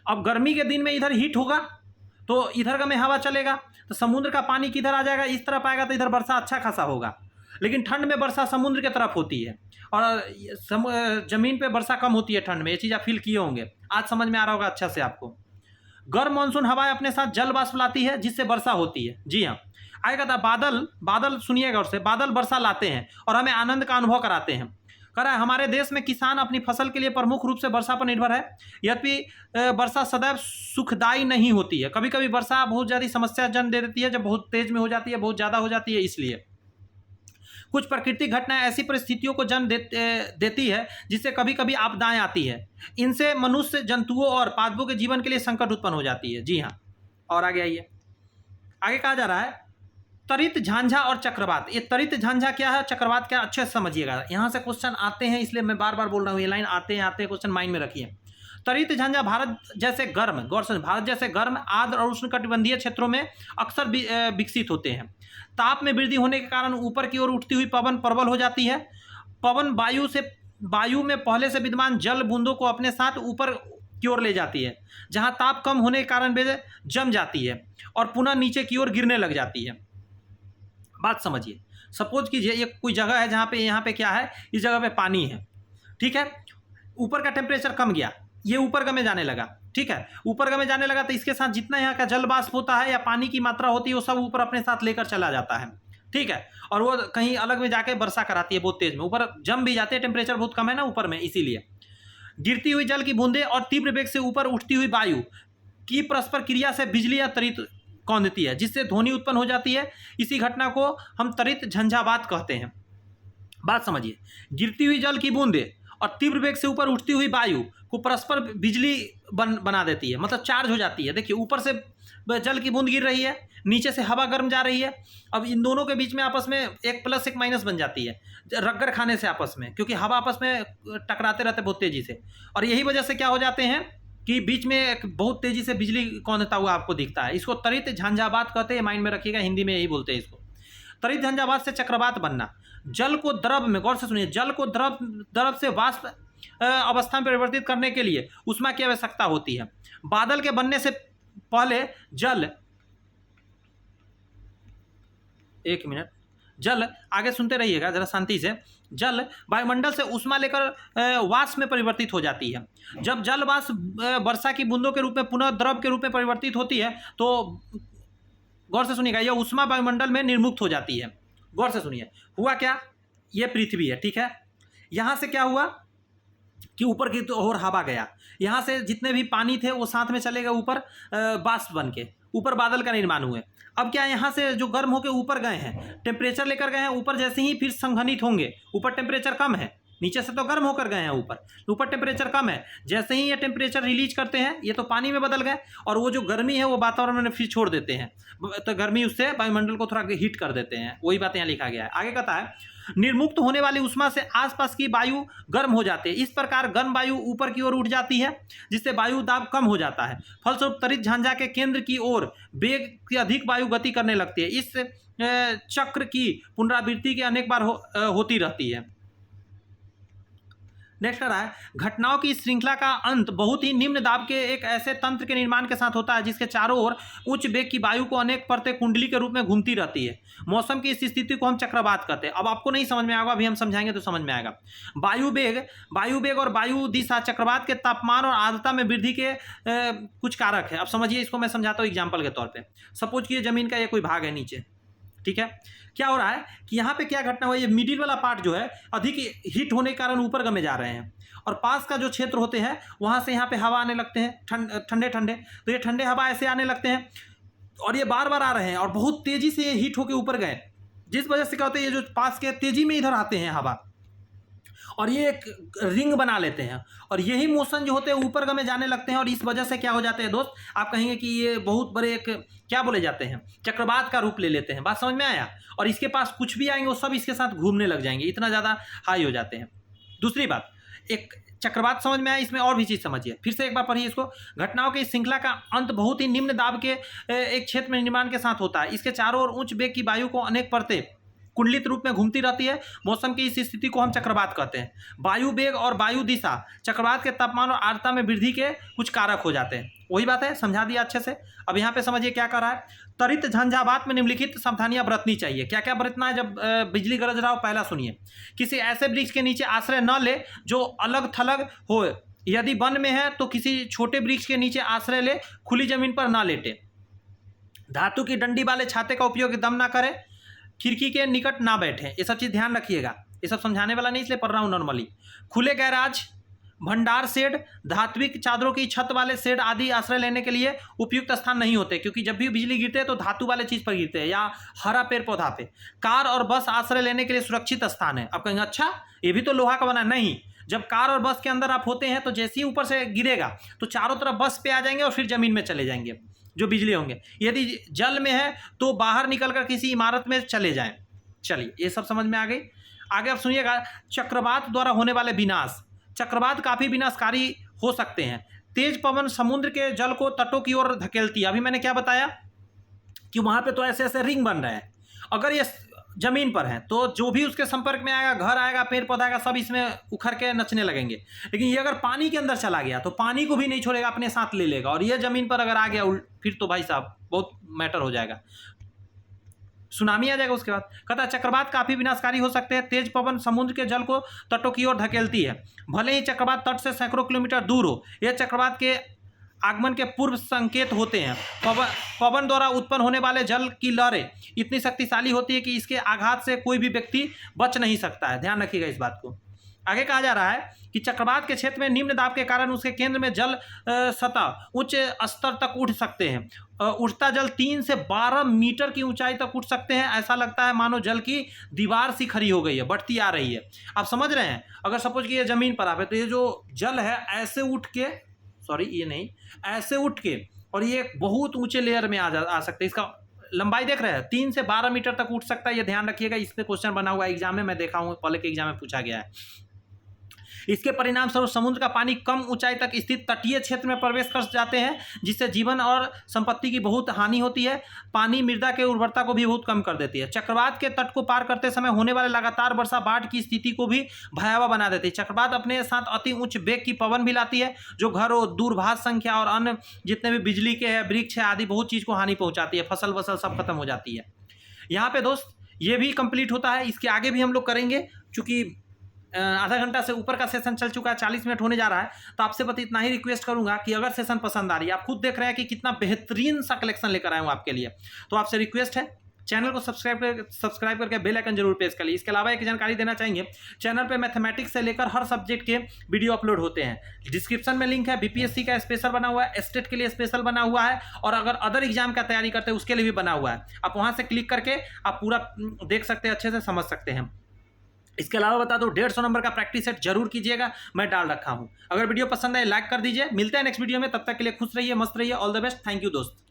अब गर्मी के दिन में इधर हीट होगा तो इधर का में हवा चलेगा, तो समुद्र का पानी किधर आ जाएगा, इस तरफ आएगा, तो इधर वर्षा अच्छा खासा होगा। लेकिन ठंड में वर्षा समुद्र की तरफ होती है, और जमीन पे वर्षा कम होती है ठंड में, ये चीज़ आप फील किए होंगे, आज समझ में आ रहा होगा अच्छा से आपको। गर्म मानसून हवाएं अपने साथ जल वाष्प लाती है, जिससे वर्षा होती है। जी हाँ, आएगा था बादल, बादल सुनिएगा और से, बादल वर्षा लाते हैं और हमें आनंद का अनुभव कराते हैं। कह रहा है हमारे देश में किसान अपनी फसल के लिए प्रमुख रूप से वर्षा पर निर्भर है, यद्यपि वर्षा सदैव सुखदायी नहीं होती है, कभी कभी वर्षा बहुत ज़्यादा समस्या जन्म दे देती है, जब बहुत तेज में हो जाती है, बहुत ज़्यादा हो जाती है। इसलिए कुछ प्राकृतिक घटनाएं ऐसी परिस्थितियों को जन्म देती है जिससे कभी कभी आपदाएं आती है, इनसे मनुष्य, जंतुओं और पादपों के जीवन के लिए संकट उत्पन्न हो जाती है। जी हाँ, और आगे आइए, आगे कहा जा रहा है तरित, झांझा और चक्रवात। ये तरित झांझा क्या है, चक्रवात क्या, अच्छे से समझिएगा, यहाँ से क्वेश्चन आते हैं, इसलिए मैं बार बार बोल रहा हूँ, ये लाइन आते हैं क्वेश्चन माइंड में रखिए। तरित झांझा भारत जैसे गर्म, गौर से, भारत जैसे गर्म, आर्द्र और उष्णकटिबंधीय क्षेत्रों में अक्सर विकसित होते हैं। ताप में वृद्धि होने के कारण ऊपर की ओर उठती हुई पवन प्रबल हो जाती है। पवन वायु में पहले से विद्यमान जल बूंदों को अपने साथ ऊपर की ओर ले जाती है, जहां ताप कम होने के कारण वे जम जाती है और पुनः नीचे की ओर गिरने लग जाती है। बात समझिए, सपोज कीजिए ये कोई जगह है जहाँ पे, यहाँ पे क्या है, इस जगह पे पानी है, ठीक है, ऊपर का टेम्परेचर कम गया, ये ऊपर में जाने लगा, ठीक है, ऊपर में जाने लगा, तो इसके साथ जितना यहाँ का जल वाष्प होता है या पानी की मात्रा होती है वो सब ऊपर अपने साथ लेकर चला जाता है, ठीक है, और वो कहीं अलग में जाके वर्षा कराती है बहुत तेज में, ऊपर जम भी जाते हैं, टेम्परेचर बहुत कम है ना ऊपर में, इसीलिए गिरती हुई जल की बूंदें और तीव्र वेग से ऊपर उठती हुई वायु की परस्पर क्रिया से बिजली या तरित कौंधती है, जिससे ध्वनि उत्पन्न हो जाती है। इसी घटना को हम तरित झंझावात कहते हैं। बात समझिए, गिरती हुई जल की बूंदें और तीव्र वेग से ऊपर उठती हुई वायु को परस्पर बिजली बना देती है, मतलब चार्ज हो जाती है। देखिए ऊपर से जल की बूंद गिर रही है, नीचे से हवा गर्म जा रही है, अब इन दोनों के बीच में आपस में एक प्लस एक माइनस बन जाती है रगड़ खाने से आपस में, क्योंकि हवा आपस में टकराते रहते बहुत तेजी से, और यही वजह से क्या हो जाते हैं कि बीच में एक बहुत तेजी से बिजली कौंधता हुआ आपको दिखता है। इसको तरित झंझावात कहते हैं, माइंड में रखिएगा, हिंदी में यही बोलते हैं इसको। तरित झंझावात से चक्रवात बनना, जल को द्रव में, गौर से सुनिए, जल को द्रव से वाष्प अवस्था में परिवर्तित करने के लिए ऊष्मा की आवश्यकता होती है। बादल के बनने से पहले जल, एक मिनट, जल, आगे सुनते रहिएगा जरा शांति से, जल वायुमंडल से ऊष्मा लेकर वाष्प में परिवर्तित हो जाती है। जब जल वाष्प वर्षा की बूंदों के रूप में पुनः द्रव के रूप में परिवर्तित होती है तो गौर से सुनिएगा, यह ऊष्मा वायुमंडल में निर्मुक्त हो जाती है। गौर से सुनिए, हुआ क्या, यह पृथ्वी है, ठीक है। यहाँ से क्या हुआ कि ऊपर की ओर हवा गया, यहाँ से जितने भी पानी थे वो साथ में चले गए ऊपर, वाष्प बन के ऊपर बादल का निर्माण हुए। अब क्या, यहाँ से जो गर्म होकर ऊपर गए हैं, टेम्परेचर लेकर गए हैं ऊपर, जैसे ही फिर संघनित होंगे, ऊपर टेम्परेचर कम है, नीचे से तो गर्म होकर गए हैं ऊपर टेम्परेचर कम है, जैसे ही ये टेम्परेचर रिलीज करते हैं ये तो पानी में बदल गए, और वो जो गर्मी है वो वातावरण में फिर छोड़ देते हैं, तो गर्मी उससे वायुमंडल को थोड़ा हीट कर देते हैं। वही बात यहाँ लिखा गया है। आगे कहता है, निर्मुक्त होने वाली उष्मा से आसपास की वायु गर्म हो जाती है। इस प्रकार गर्म वायु ऊपर की ओर उठ जाती है, जिससे वायु दाब कम हो जाता है। फलस्वरूप तरित झांझा के केंद्र की ओर वेग की अधिक वायु गति करने लगती है। इस चक्र की पुनरावृत्ति के अनेक बार होती रहती है। नेक्स्ट कर रहा है, घटनाओं की श्रृंखला का अंत बहुत ही निम्न दाब के एक ऐसे तंत्र के निर्माण के साथ होता है जिसके चारों ओर उच्च वेग की वायु को अनेक परतें कुंडली के रूप में घूमती रहती है। मौसम की इस स्थिति को हम चक्रवात कहते हैं। अब आपको नहीं समझ में आएगा, अभी हम समझाएंगे तो समझ में आएगा। वायु वेग और वायु दिशा चक्रवात के तापमान और आर्द्रता में वृद्धि के कुछ कारक है। अब समझिए, इसको मैं समझाता हूँ एग्जाम्पल के तौर पर। सपोज कि जमीन का ये कोई भाग है नीचे, ठीक है। क्या हो रहा है कि यहाँ पे क्या घटना हुई, ये मिडिल वाला पार्ट जो है अधिक हीट होने के कारण ऊपर गमे जा रहे हैं, और पास का जो क्षेत्र होते हैं वहाँ से यहाँ पे हवा आने लगते हैं, ठंडे ठंडे, तो ये ठंडे हवा ऐसे आने लगते हैं और ये बार बार आ रहे हैं और बहुत तेज़ी से ये हीट होके ऊपर गए, जिस वजह से क्या होता है, ये जो पास के तेज़ी में इधर आते हैं हवा और ये एक रिंग बना लेते हैं, और यही मोशन जो होते हैं ऊपर गमे जाने लगते हैं, और इस वजह से क्या हो जाते हैं दोस्त, आप कहेंगे कि ये बहुत बड़े एक क्या बोले जाते हैं, चक्रवात का रूप ले लेते हैं। बात समझ में आया। और इसके पास कुछ भी आएंगे वो सब इसके साथ घूमने लग जाएंगे, इतना ज़्यादा हाई हो जाते हैं। दूसरी बात, एक चक्रवात समझ में आया, इसमें और भी चीज़ समझिए, फिर से एक बार पढ़िए इसको। घटनाओं की श्रृंखला का अंत बहुत ही निम्न दाब के एक क्षेत्र में निर्माण के साथ होता है। इसके चारों ओर उच्च वेग की वायु को अनेक परतें कुंडलित रूप में घूमती रहती है। मौसम की इस स्थिति को हम चक्रवात कहते हैं। वायु वेग और वायु दिशा चक्रवात के तापमान और आर्द्रता में वृद्धि के कुछ कारक हो जाते हैं। वही बात है, समझा दिया अच्छे से। अब यहाँ पे समझिए क्या कर रहा है, त्वरित झंझावात में निम्नलिखित सावधानियां बरतनी चाहिए। क्या क्या बरतना है जब बिजली गरज रहा हो। पहला सुनिए, किसी ऐसे वृक्ष के नीचे आश्रय न ले जो अलग थलग हो। यदि वन में है तो किसी छोटे वृक्ष के नीचे आश्रय ले, खुली जमीन पर ना लेटे। धातु की डंडी वाले छाते का उपयोग एकदम ना करें। खिड़की के निकट ना बैठें। ये सब चीज़ ध्यान रखिएगा, ये सब समझाने वाला नहीं इसलिए पढ़ रहा हूँ नॉर्मली। खुले गैराज, भंडार शेड, धात्विक चादरों की छत वाले शेड आदि आश्रय लेने के लिए उपयुक्त स्थान नहीं होते, क्योंकि जब भी बिजली गिरते हैं तो धातु वाले चीज़ पर गिरते हैं या हरा पेड़ पौधा पे। कार और बस आश्रय लेने के लिए सुरक्षित स्थान है। आप कहेंगे अच्छा ये भी तो लोहा का बना, नहीं। जब कार और बस के अंदर आप होते हैं तो जैसे ही ऊपर से गिरेगा तो चारों तरफ बस पे आ जाएंगे और फिर जमीन में चले जाएंगे जो बिजली होंगे। यदि जल में है तो बाहर निकलकर किसी इमारत में चले जाएं। चलिए ये सब समझ में आ गई। आगे आप सुनिएगा, चक्रवात द्वारा होने वाले विनाश। चक्रवात काफ़ी विनाशकारी हो सकते हैं। तेज पवन समुद्र के जल को तटों की ओर धकेलती है। अभी मैंने क्या बताया कि वहाँ पे तो ऐसे ऐसे रिंग बन रहे हैं। अगर ये जमीन पर है तो जो भी उसके संपर्क में आएगा, घर आएगा, पेड़ पौधा आएगा, सब इसमें उखड़ के नचने लगेंगे। लेकिन ये अगर पानी के अंदर चला गया तो पानी को भी नहीं छोड़ेगा, अपने साथ ले लेगा। और ये जमीन पर अगर आ गया फिर तो भाई साहब बहुत मैटर हो जाएगा, सुनामी आ जाएगा। उसके बाद कहता है चक्रवात काफ़ी विनाशकारी हो सकते हैं। तेज पवन समुद्र के जल को तटों की ओर धकेलती है। भले ही चक्रवात तट से सैकड़ों किलोमीटर दूर हो, यह चक्रवात के आगमन के पूर्व संकेत होते हैं। पवन द्वारा उत्पन्न होने वाले जल की लहरें इतनी शक्तिशाली होती है कि इसके आघात से कोई भी व्यक्ति बच नहीं सकता है। ध्यान रखिएगा इस बात को। आगे कहा जा रहा है कि चक्रवात के क्षेत्र में निम्न दाब के कारण उसके केंद्र में जल सतह उच्च स्तर तक उठ सकते हैं। उठता जल 3 से 12 मीटर की ऊंचाई तक उठ सकते हैं। ऐसा लगता है मानो जल की दीवार सी खड़ी हो गई है, बढ़ती आ रही है। आप समझ रहे हैं, अगर सपोज कि ये जमीन पर आप तो ये जो जल है ऐसे उठ के, सॉरी ये नहीं, ऐसे उठ के, और ये बहुत ऊंचे लेयर में आ सकते हैं। इसका लंबाई देख रहे हैं, 3 से 12 मीटर तक उठ सकता है। ये ध्यान रखिएगा, इस पे क्वेश्चन बना हुआ है एग्जाम में, मैं देखा हूँ पहले के एग्जाम में पूछा गया है। इसके परिणाम स्वरूप समुद्र का पानी कम ऊंचाई तक स्थित तटीय क्षेत्र में प्रवेश कर जाते हैं, जिससे जीवन और संपत्ति की बहुत हानि होती है। पानी मृदा के उर्वरता को भी बहुत कम कर देती है। चक्रवात के तट को पार करते समय होने वाले लगातार वर्षा बाढ़ की स्थिति को भी भयावह बना देती है। चक्रवात अपने साथ अति उच्च वेग की पवन भी लाती है, जो घरों, दूरभाष संख्या और अन्य जितने भी बिजली के है, वृक्ष है आदि बहुत चीज़ को हानि पहुंचाती है। फसल वसल सब खत्म हो जाती है। यहाँ पे दोस्त ये भी कंप्लीट होता है, इसके आगे भी हम लोग करेंगे, चूँकि आधा घंटा से ऊपर का सेशन चल चुका है, 40 मिनट होने जा रहा है। तो आपसे बस इतना ही रिक्वेस्ट करूंगा कि अगर सेशन पसंद आ रही है, आप खुद देख रहे हैं कि कितना बेहतरीन सा कलेक्शन लेकर आया हूं आपके लिए, तो आपसे रिक्वेस्ट है चैनल को सब्सक्राइब करके बेल आइकन जरूर प्रेस कर लीजिए। इसके अलावा एक जानकारी देना चाहेंगे, चैनल पे मैथमेटिक्स से लेकर हर सब्जेक्ट के वीडियो अपलोड होते हैं। डिस्क्रिप्शन में लिंक है, बीपीएससी का स्पेशल बना हुआ है, स्टेट के लिए स्पेशल बना हुआ है, और अगर अदर एग्जाम का तैयारी करते हैं उसके लिए भी बना हुआ है। आप वहां से क्लिक करके आप पूरा देख सकते हैं, अच्छे से समझ सकते हैं। इसके अलावा बता दो 150 नंबर का प्रैक्टिस सेट जरूर कीजिएगा, मैं डाल रखा हूं। अगर वीडियो पसंद आए लाइक कर दीजिए। मिलते हैं नेक्स्ट वीडियो में, तब तक के लिए खुश रहिए, मस्त रहिए। All the best. Thank you दोस्त।